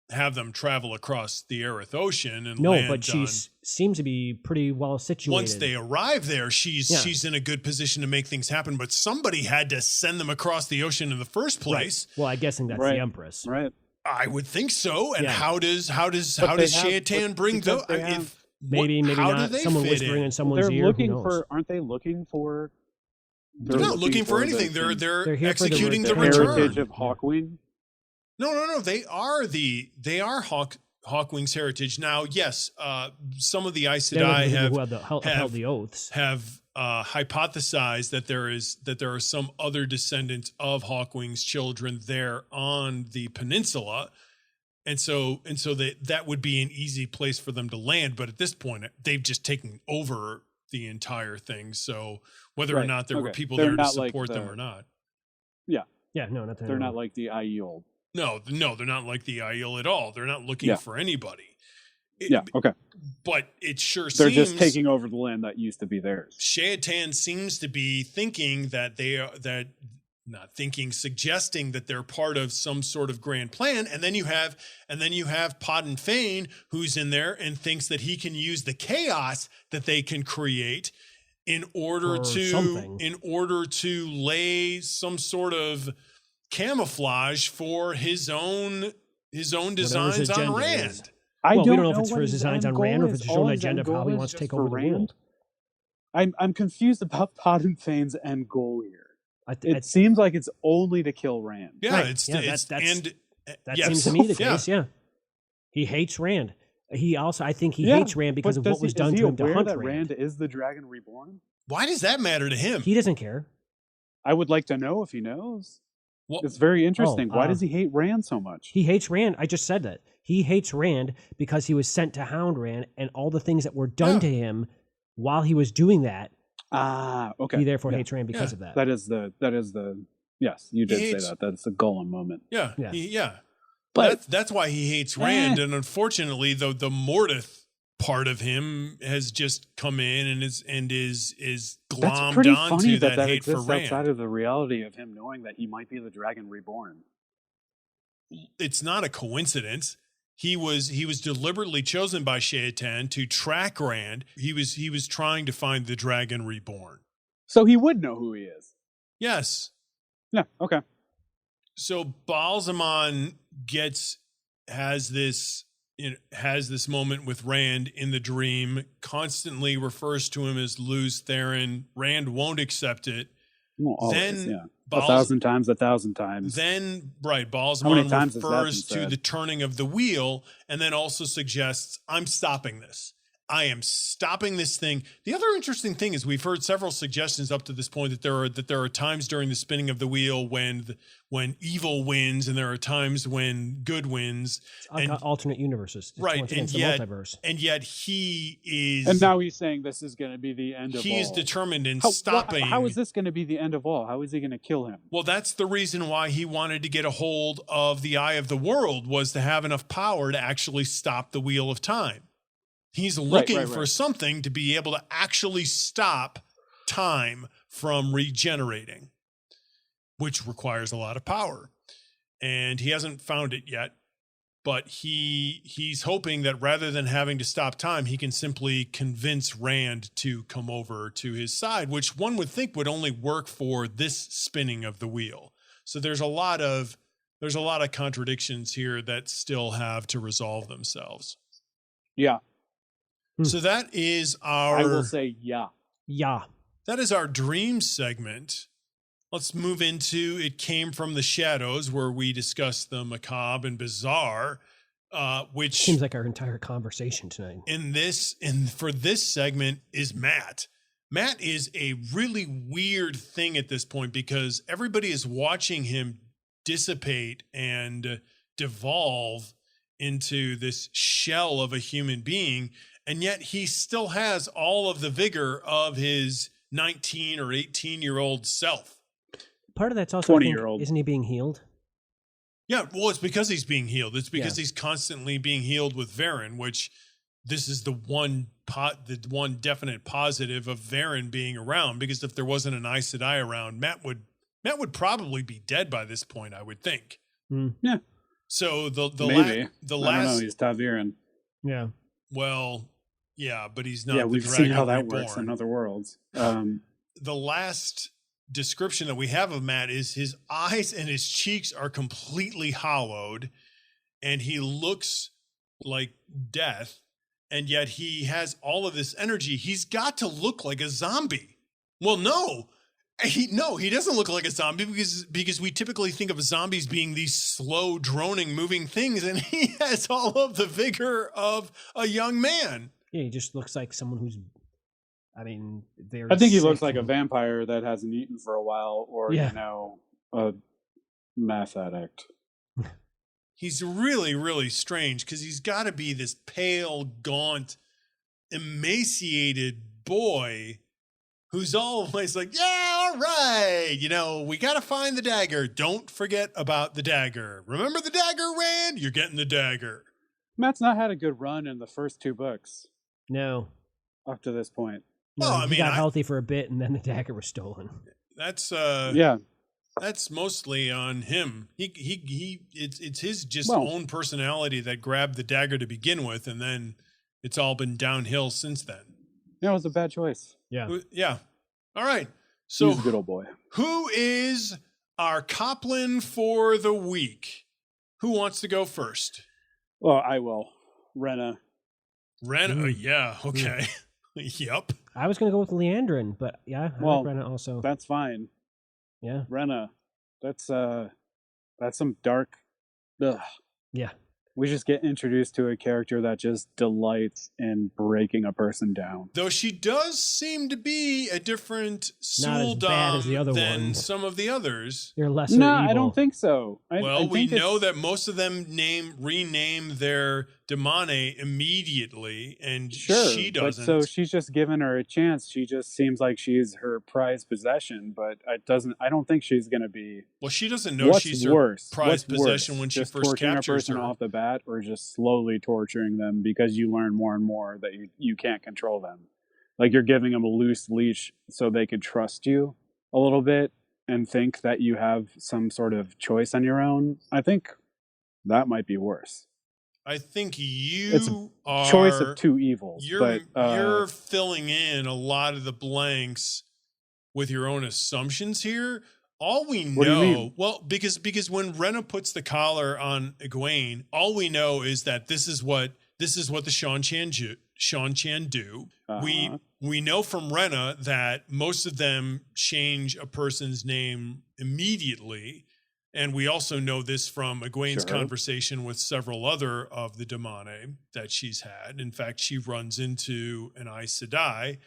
have them travel across the Aerith Ocean and No, land but she on- seems to be pretty well situated. Once they arrive there, she's Yeah. in a good position to make things happen. But somebody had to send them across the ocean in the first place. Well, I'm guessing that's Right. the Empress. Right. I would think so. And Yeah. how does But they have- Shaitan bring because those? they have- Maybe how not. do they Someone fit whispering in in? someone's They're ear. looking who knows? for. Aren't they looking for? They're not looking for the anything. They're They're here for the executing the return. heritage return. of Hawkwing. No. They are Hawkwing's heritage. Now, yes, some of the Aes They're Sedai the people have who upheld the oaths. hypothesized that there are some other descendants of Hawkwing's children there on the peninsula, and so that would be an easy place for them to land. But at this point, they've just taken over the entire thing. So whether or Right. not there were Okay. people They're there to not like support them the- or not. Yeah, no, not They're not like the Aiel. No, they're not like the Aiel at all. They're not looking Yeah. for anybody. Yeah. Okay. But it sure They're seems just taking over the land that used to be theirs. Shaitan seems to be thinking that suggesting that they're part of some sort of grand plan. And then you have Podden Fane, who's in there and thinks that he can use the chaos that they can create in order Or to something. lay some sort of camouflage for his own designs on agenda Rand. is. I Well, don't we don't know if it's what for his designs on end Rand or if goal it's is. his own All his agenda end of how goal he is wants to just take for over the Rand. world. I'm confused about Podden Fane's end goal here. I It seems like it's only to kill Rand. Yeah, Right. it's Yeah, it's that's- and That Yes. seems to me the Yeah. case. Yeah, he hates Rand. He also, I think, he Yeah, hates Rand because but of what was done to him to aware hunt that Rand. Rand is the Dragon Reborn? Why does that matter to him? He doesn't care. I would like to know if he knows. Well, It's very interesting. Why uh, does he hate Rand so much? He hates Rand. I just said that. He hates Rand because he was sent to hound Rand, and all the things that were done Yeah. to him while he was doing that. Okay. He therefore Yeah. hates Rand because of that. That is the. Yes, you did hates- say that. That's the Golem moment. yeah, Yeah. yeah. But That's why he hates Rand, and unfortunately, the Mortith part of him has just come in and is that's glommed pretty onto funny that that hate for exists Rand. outside of the reality of him knowing that he might be the Dragon Reborn. It's not a coincidence. He was deliberately chosen by Shaitan to track Rand. He was trying to find the Dragon Reborn. So he would know who he is. Yes. Yeah. Okay. So Balsamon has this moment with Rand in the dream, constantly refers to him as Luz Theron. Rand won't accept it. Well, always, Then yeah. Bals- 1,000 times. Then, right, How many Balsamon times has that been refers to said? the turning of the wheel and then also suggests, I'm stopping this. I am stopping this thing. The other interesting thing is we've heard several suggestions up to this point that there are times during the spinning of the wheel when evil wins, and there are times when good wins. It's alternate universes. It's Right, once again, and it's the yet- multiverse. And yet he is. And now he's saying this is going to be the end of all. he is determined in How- stopping. How is this going to be the end of all? How is he going to kill him? Well, that's the reason why he wanted to get a hold of the Eye of the World, was to have enough power to actually stop the Wheel of Time. He's looking for something to be able to actually stop time from regenerating, which requires a lot of power. And he hasn't found it yet, but he's hoping that rather than having to stop time, he can simply convince Rand to come over to his side, which one would think would only work for this spinning of the wheel. So there's a lot of contradictions here that still have to resolve themselves. Yeah. So that is our I will say yeah. Yeah. that is our dream segment. Let's move into It Came from the Shadows, where we discuss the macabre and bizarre, which Seems like our entire conversation tonight. for this segment is Matt. Matt is a really weird thing at this point because everybody is watching him dissipate and devolve into this shell of a human being, and yet he still has all of the vigor of his 19 or 18-year-old self. Part of that's also, 20-year-old. Isn't he being healed? Yeah, well, it's because he's being healed. It's because he's constantly being healed with Varen, which this is the one definite positive of Varen being around, because if there wasn't an Aes Sedai around, Matt would probably be dead by this point, I would think. Yeah. So the Maybe. I don't know, last he's Taviran. Yeah. well, yeah, but he's not. Yeah, the we've Dragon seen how that Reborn. works in other worlds. The last description that we have of Matt is his eyes and his cheeks are completely hollowed, and he looks like death, and yet he has all of this energy. He's got to look like a zombie. Well, no. He doesn't look like a zombie because we typically think of zombies being these slow, droning, moving things, and he has all of the vigor of a young man. Yeah, he just looks like someone who's, very I think he sick looks like a and- vampire that hasn't eaten for a while, or Yeah. a meth addict. He's really, really strange because he's got to be this pale, gaunt, emaciated boy who's always like, yeah, all right, we got to find the dagger. Don't forget about the dagger. Remember the dagger, Rand? You're getting the dagger. Matt's not had a good run in the first 2 books No. up to this point. No, Well, I he mean, got healthy for a bit, and then the dagger was stolen. That's Yeah. that's mostly on him. It's his just Well- own personality that grabbed the dagger to begin with, and then it's all been downhill since then. That was a bad choice. Yeah. Yeah. All right. So He's a good old boy. who is our Coplin for the week? Who wants to go first? Well, I will. Rena. Ren. Yeah. Okay. Yep. I was going to go with Leandrin, but yeah, I Well, like Brenna also. That's fine. Yeah. Rena. That's some dark ugh. Yeah. We just get introduced to a character that just delights in breaking a person down. Though she does seem to be a different Not as bad as the other than ones. some of the others. You're lesser No, evil. I don't think so. Well, I we think know that most of them rename their demone immediately, and sure, she doesn't. But so she's just given her a chance. She just seems like she's her prized possession, but I don't think she's going to be. Well, she doesn't know she's her prized possession when she just first torturing captures a person her. off the bat, or just slowly torturing them because you learn more and more that you can't control them. Like you're giving them a loose leash so they could trust you a little bit and think that you have some sort of choice on your own. I think that might be worse. I think It's are choice of two evils. You're filling in a lot of the blanks with your own assumptions here. All we What do you know, mean? well, because when Rena puts the collar on Egwene, all we know is that this is what the Shan Chan do. Uh-huh. We know from Rena that most of them change a person's name immediately. And we also know this from Egwene's conversation with several other of the Damane that she's had. In fact, she runs into an Aes Sedai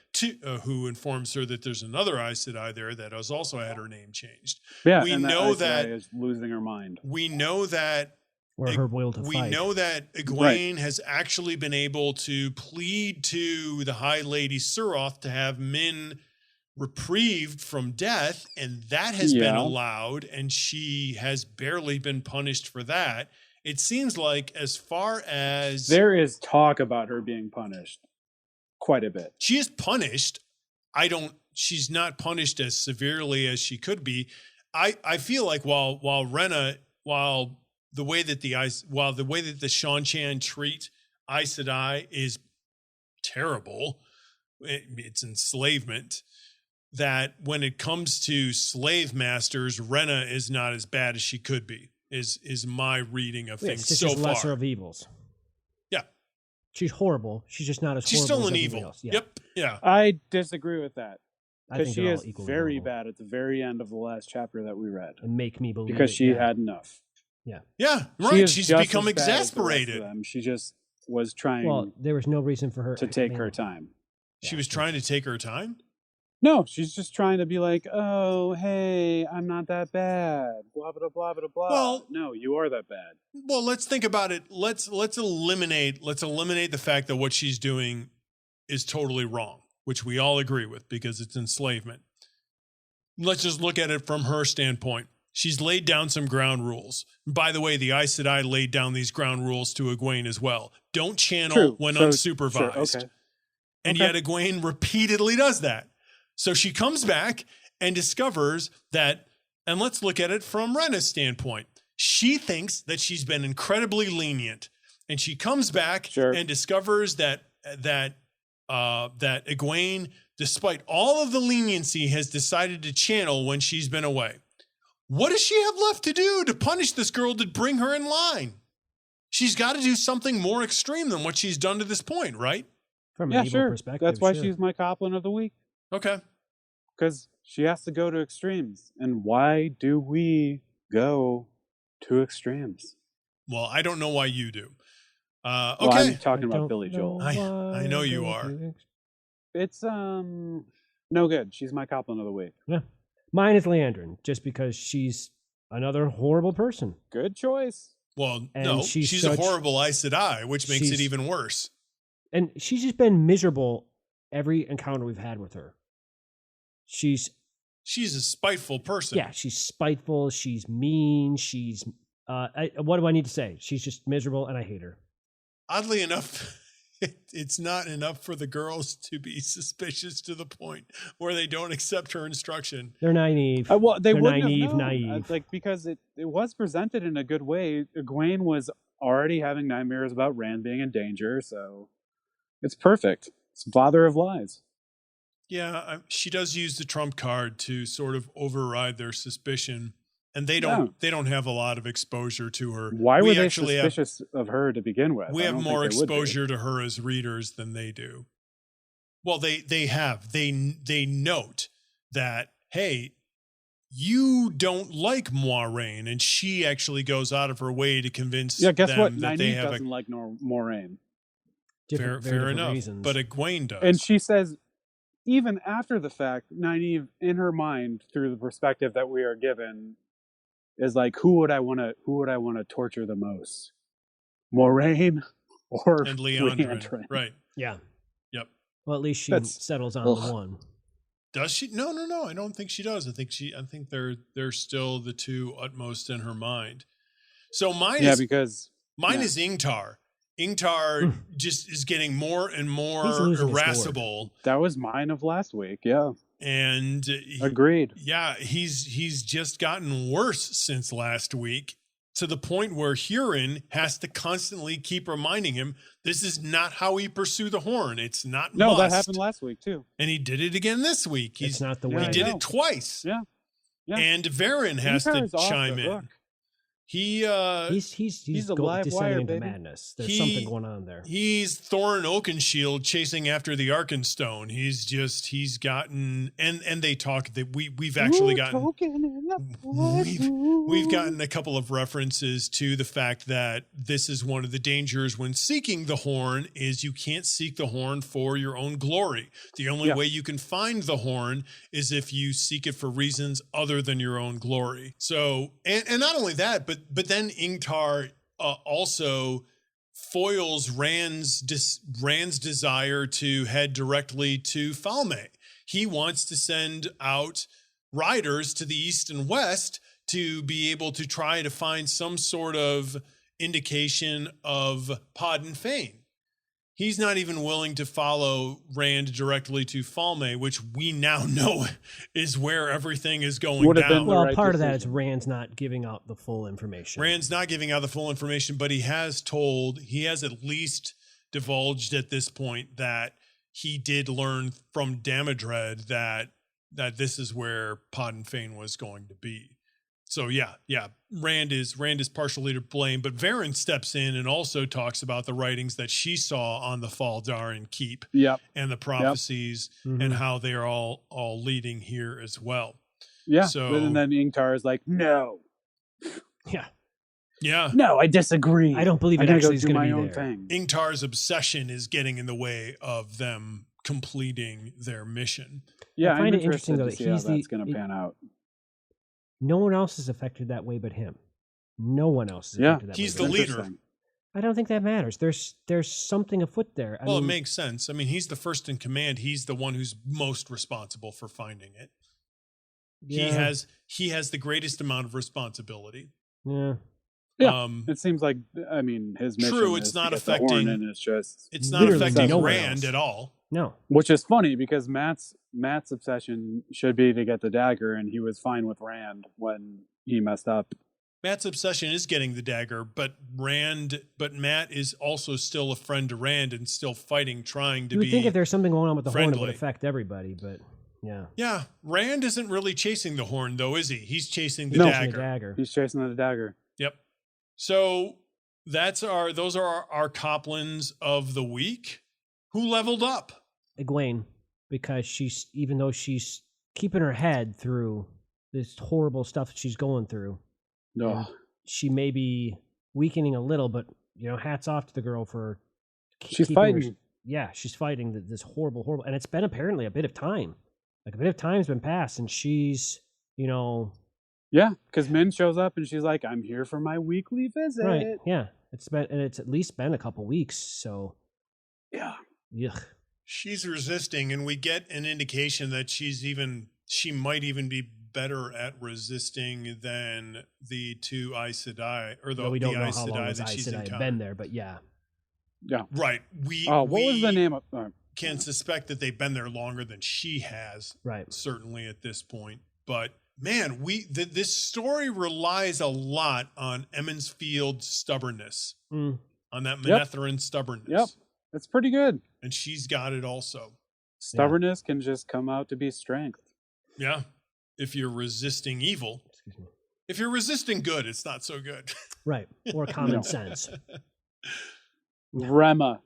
who informs her that there's another Aes Sedai there that has also had her name changed. Yeah, we and know that is losing her mind. We know that Or her will to we fight. know that Egwene has actually been able to plead to the High Lady Suroth to have Min reprieved from death, and that has been allowed, and she has barely been punished for that. It seems like as far as there is talk about her being punished quite a bit. She is punished. She's not punished as severely as she could be. I feel like while the way that the Shan Chan treat Aes Sedai is terrible, it's enslavement. That when it comes to slave masters, Rena is not as bad as she could be. Is my reading of things It's so just far. lesser of evils. Yeah, she's horrible. She's just not as. She's horrible still as an everybody evil. else. Yeah. Yep. Yeah. I disagree with that. I Because think she they're is all equally very horrible. bad at the very end of the last chapter that we read. And make me believe Because it, she had enough. Yeah. Yeah. She Right. is She's just become as bad as the rest of exasperated. them. She just was trying Well, there was no reason for her to take her time. She was trying to take her time. No, she's just trying to be like, oh, hey, I'm not that bad. Blah, blah, blah, blah, blah. Well, no, you are that bad. Well, let's think about it. Let's eliminate the fact that what she's doing is totally wrong, which we all agree with because it's enslavement. Let's just look at it from her standpoint. She's laid down some ground rules. By the way, the Aes Sedai laid down these ground rules to Egwene as well. Don't channel when unsupervised. Sure, okay. And yet Egwene repeatedly does that. So she comes back and discovers that, and let's look at it from Rena's standpoint. She thinks that she's been incredibly lenient, and she comes back and discovers that Egwene, despite all of the leniency, has decided to channel when she's been away. What does she have left to do to punish this girl to bring her in line? She's got to do something more extreme than what she's done to this point, right? From an evil perspective, That's why she's my Coplin of the week. Okay. Because she has to go to extremes. And why do we go to extremes? Well, I don't know why you do. Okay. Well, I'm talking about Billy Joel. I know you are. It's no good. She's my Coplin of the week. Yeah. Mine is Leandrin, just because she's another horrible person. Good choice. Well, And no, she's a horrible Aes Sedai, which makes it even worse. And she's just been miserable every encounter we've had with her. She's a spiteful person. Yeah, she's spiteful. She's mean. She's what do I need to say? She's just miserable, and I hate her. Oddly enough, it's not enough for the girls to be suspicious to the point where they don't accept her instruction. They're naive. Well, they're naive. Like, because it was presented in a good way. Egwene was already having nightmares about Rand being in danger, so it's perfect. It's father of lies. Yeah, she does use the trump card to sort of override their suspicion, and they don't have a lot of exposure to her. Why were they suspicious of her to begin with? We have more exposure to her as readers than they do. Well, they note that, hey, you don't like Moiraine, and she actually goes out of her way to convince guess them what? that they Nynaeve have doesn't like Moiraine. fair enough. Reasons. But Egwene does. And she says, even after the fact, Nynaeve, in her mind, through the perspective that we are given, is like, who would I want to torture the most? Moiraine or and Leandrin. Leandrin? Right. Yeah. Yep. Well, at least she settles on the one. Does she? No. I don't think she does. I think they're still the two utmost in her mind. So mine is Ingtar. Ingtar just is getting more and more irascible. That was mine of last week. Yeah. And agreed. Yeah, he's just gotten worse since last week, to the point where Huron has to constantly keep reminding him this is not how we pursue the horn. It's not. No, that happened last week too, and he did it again this week. It's not the way. He did it twice. Yeah. And Varen has to chime in. He's a live descending wire, into baby. There's something going on there. He's Thorin Oakenshield chasing after the Arkenstone. He's gotten and they talk that we've actually gotten we've gotten a couple of references to the fact that this is one of the dangers when seeking the horn is you can't seek the horn for your own glory. The only way you can find the horn is if you seek it for reasons other than your own glory. So and not only that, but then Ingtar also foils Rand's desire to head directly to Falme. He wants to send out riders to the east and west to be able to try to find some sort of indication of Podden Fane. He's not even willing to follow Rand directly to Falme, which we now know is where everything is going down. Well, part of that is Rand's not giving out the full information. Rand's not giving out the full information, but he has at least divulged at this point that he did learn from Damodred that this is where Podden Fane was going to be. So yeah, Rand is partially to blame, but Varen steps in and also talks about the writings that she saw on the Faldaran Keep, and the prophecies, and how they are all leading here as well. Yeah. So and then Ingtar is like, no. Yeah. No, I disagree. I don't believe it actually is going to be own there. thing. Ingtar's obsession is getting in the way of them completing their mission. Yeah, I find it interesting though that he's that's going to pan out. No one else is affected that way but him. No one else is affected that way. He's the leader. I don't think that matters. There's something afoot there. It makes sense. I mean, he's the first in command. He's the one who's most responsible for finding it. Yeah. He has the greatest amount of responsibility. Yeah. Yeah. It seems like his mission. True, it's not affecting. And it's not affecting Rand at all. No. Which is funny because Matt's obsession should be to get the dagger, and he was fine with Rand when he messed up. Matt's obsession is getting the dagger, but Matt is also still a friend to Rand and still fighting, trying to be. You would think if there's something going on with the friendly. horn, it would affect everybody, but yeah. Yeah, Rand isn't really chasing the horn, though, is he? He's chasing the dagger. He's chasing the dagger. Yep. So those are our Coplins of the week. Who leveled up? Egwene, because even though she's keeping her head through this horrible stuff she's going through, she may be weakening a little, but hats off to the girl for she's fighting. She's fighting this horrible, and it's been apparently a bit of time. Like a bit of time's been passed, and she's Yeah, because Min shows up and she's like, "I'm here for my weekly visit." Right? Yeah, it's at least been a couple weeks. So yeah. She's resisting, and we get an indication that she might even be better at resisting than the two Aes Sedai, or we don't know Aes how long Sedai Aes that she's Sedai been there, but yeah. Right. What was the name of? Can suspect that they've been there longer than she has. Right. Certainly at this point, but man, this story relies a lot on Emmons Field's stubbornness, on that Manetheren stubbornness. Yep, that's pretty good. And she's got it also. Stubbornness can just come out to be strength. Yeah, if you're resisting evil. If you're resisting good, it's not so good. Right, or common sense. Rema.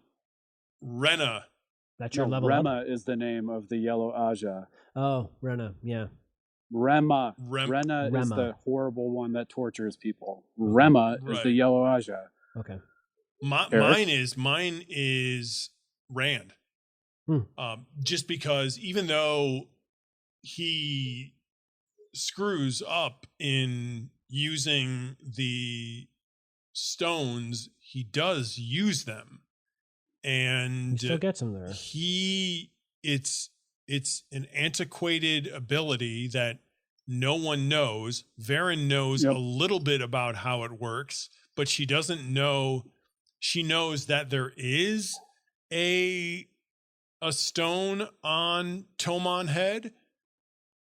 Rena. That's your level Rema up? is the name of the yellow Aja. Oh, Rena, yeah. Rema. Rem- Rena is Rema. the horrible one that tortures people. Rema is Right. the yellow Aja. Okay. Eric? Mine is Rand. Hmm. Just because even though he screws up in using the stones, he does use them, He and still gets him there. it's an antiquated ability that no one knows. Varen knows Yep. a little bit about how it works, but she doesn't know. She knows that there is a stone on Tomon Head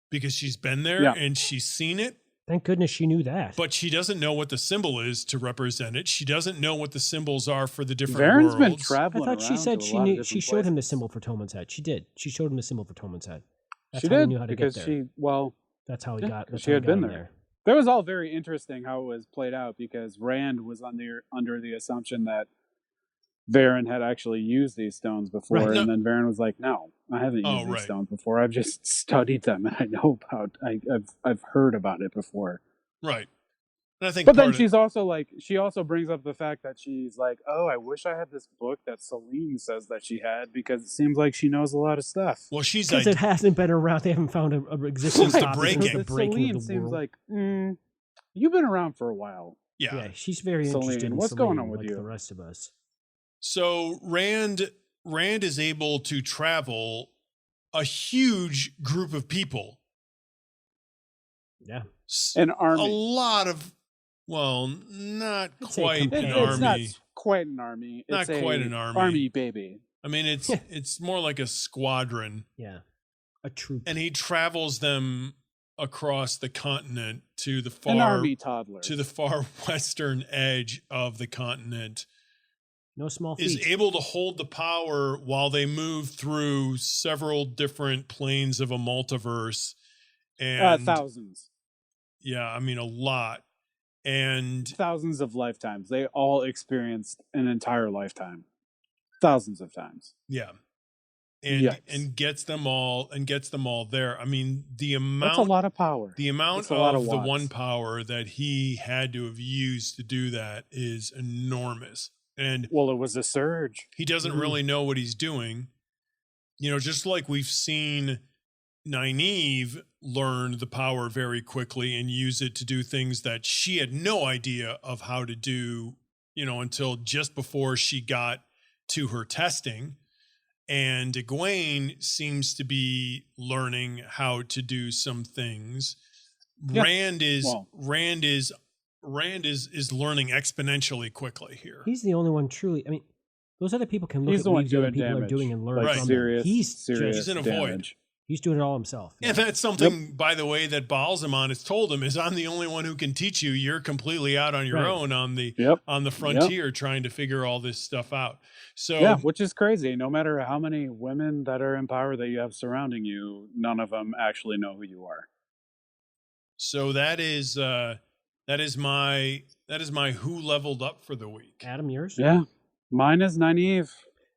because she's been there Yeah. and she's seen it, Thank goodness she knew that. but she doesn't know what the symbol is to represent it. She doesn't know what the symbols are for the different Varen's been worlds. I traveling thought she around said to a she lot of knew. different She showed him the places. symbol for Toman's head. She did. She showed him the symbol for Toman's head. That's She how he did knew how to because get there. That's how he yeah, got. 'cause That's she how he had got been him there. That was all very interesting how it was played out because Rand was under the assumption that Varen had actually used these stones before, Right. No. and then Varen was like, "No, I haven't Oh, used these right. stones before. I've just studied them, and I know about. I've heard about it before." Right. And I think But then part of- she's also like, she also brings up the fact that she's like, "Oh, I wish I had this book that Celine says that she had because it seems like she knows a lot of stuff." well, she's Because it hasn't been around. They haven't found a existing Since the copy breaking. since the But breaking Celine of the seems world. like, you've been around for a while. Yeah, she's very Celine, interested in what's Celine, going on with like you? the rest of us. So Rand is able to travel a huge group of people. Yeah. An A army. lot of, well, not I'd say quite an companions. It's not army. quite an army. Not It's quite a an army. Army baby. I mean, it's more like a squadron, Yeah. A troop. and he travels them across the continent to the An far army toddler. far western edge of the continent. No small Is feat. able to hold the power while they move through several different planes of a multiverse, and thousands. yeah, I mean a lot, and Thousands of lifetimes. They all experienced an entire lifetime. Thousands of times. yeah, and Yikes. and gets them all there. I mean the amount That's a lot of power. the amount That's a lot of of the watts. one power that he had to have used to do that is enormous, and Well, it was a surge. he doesn't really know what he's doing. You know, just like we've seen Nynaeve learn the power very quickly and use it to do things that she had no idea of how to do, you know, until just before she got to her testing. And Egwene seems to be learning how to do some things. Yeah. Rand is Well- learning exponentially quickly here. He's the only one truly. I mean, those other people can look He's at the what one these other doing people are damage. doing and learn Like from them. serious, He's serious He's in a damage. void. He's doing it all himself. And that's something, by the way, that Balsamon has told him is I'm the only one who can teach you. You're completely out on your Right. own on the Yep. frontier trying to figure all this stuff out. So Yeah, which is crazy. No matter how many women that are in power that you have surrounding you, none of them actually know who you are. so that is my who leveled up for the week. Adam, yours? Yeah. Mine is Nynaeve.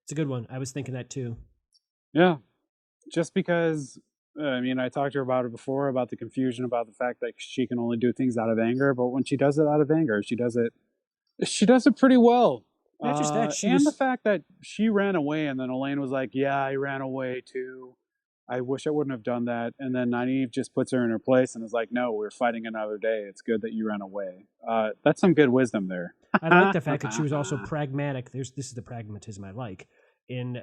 It's a good one. I was thinking that too. Yeah. Just because, I mean, I talked to her about it before, about the confusion, about the fact that she can only do things out of anger. But when she does it out of anger, she does it pretty well. Not just that, she and was- the fact that she ran away and then Elaine was like, yeah, I ran away too. I wish I wouldn't have done that. And then Nynaeve just puts her in her place and is like, no, we're fighting another day. It's good that you ran away. That's some good wisdom there. I like the fact that she was also pragmatic. This is the pragmatism I like. In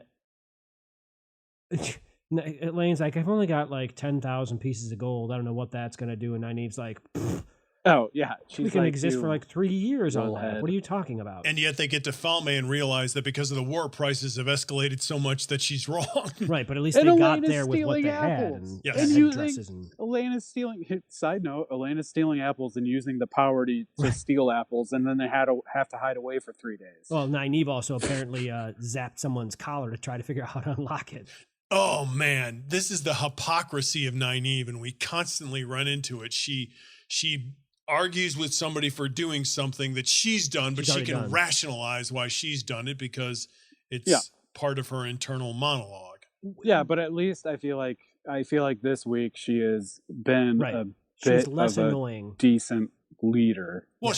Elaine's like, I've only got like 10,000 pieces of gold. I don't know what that's going to do. And Nynaeve's like, Oh, yeah. She's we can like, exist you for like 3 years on little that. head. What are you talking about? And yet they get to Falme and realize that because of the war, prices have escalated so much that she's wrong. Right, but at least And they Elaine got is there with what stealing they had. apples. And Yes. the And headdresses and Elaine is stealing. Side note: Elaine is stealing apples and using the power to steal apples, and then they have to hide away for 3 days. well, Nynaeve also apparently zapped someone's collar to try to figure out how to unlock it. Oh man, this is the hypocrisy of Nynaeve, and we constantly run into it. She argues with somebody for doing something that she's done, but She's she already can done. rationalize why she's done it because it's Yeah. part of her internal monologue. Yeah, but at least I feel like I feel like this week she has been Right. a She's bit less of a annoying. decent leader. Well,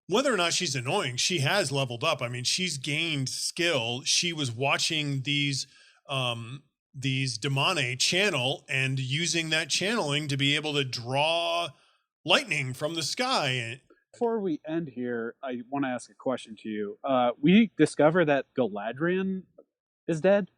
whether or not she's annoying, she has leveled up. I mean, she's gained skill. She was watching these demone channel and using that channeling to be able to draw lightning from the sky. Before we end here, I want to ask a question to you. We discover that Galadriel is dead.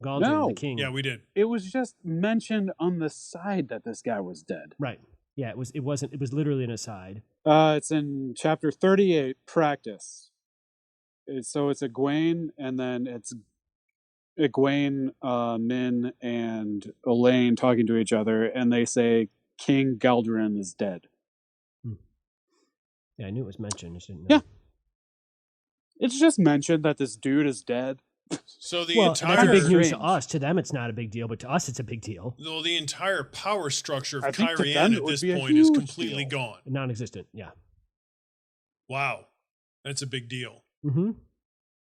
Galadriel, No. the king. Yeah, we did. It was just mentioned on the side that this guy was dead. Right. Yeah, it wasn't. It was literally an aside. It's in chapter 38, practice. So it's Egwene, and then it's Egwene, Min, and Elaine talking to each other, and they say King Galdrin is dead. Yeah, I knew it was mentioned. I just didn't know. Yeah. It's just mentioned that this dude is dead. So the That's a entire big news to Strange. us. To them, it's not a big deal, but to us, it's a big deal. well, the entire power structure of I think to Kyrian them it at would this be a point is huge completely deal. gone. Non-existent. Yeah. Wow, that's a big deal. Mm-hmm.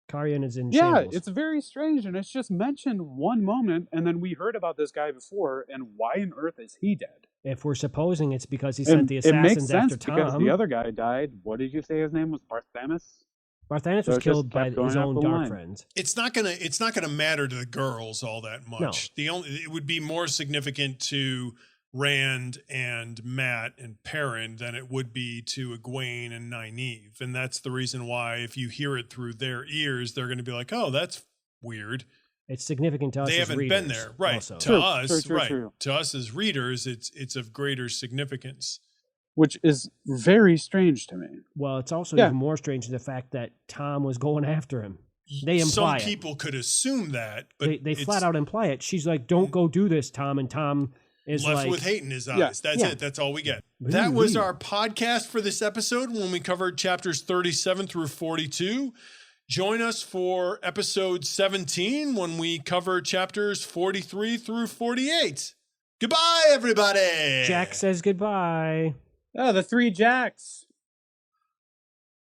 Carian is in Yeah, shambles. it's very strange, and it's just mentioned one moment, and then we heard about this guy before, and why on earth is he dead? If we're supposing it's because he And sent the it makes assassins sense after because Tom. the other guy died. What did you say his name was? Barthamus? Barthamus So was it just killed by kept going his up own the dark line. friends. It's not gonna matter to the girls all that much. It would be more significant to Rand and Matt and Perrin than it would be to Egwene and Nynaeve. And that's the reason why if you hear it through their ears, they're going to be like, oh, that's weird. It's significant to us. They as haven't readers been there. Right. also. To True, us, true, right. true. To us as readers, it's of greater significance. Which is very strange to me. Well, it's also Yeah. even more strange the fact that Tom was going after him. They imply Some it. people could assume that, but They it's flat out imply it. She's like, "Don't go do this, Tom," and Tom is left like, with hate in his eyes. Yeah. That's Yeah. it. That's all we get. Really? That was our podcast for this episode when we covered chapters 37 through 42. Join us for episode 17 when we cover chapters 43 through 48. Goodbye, everybody. Jack says goodbye. Oh, the three Jacks.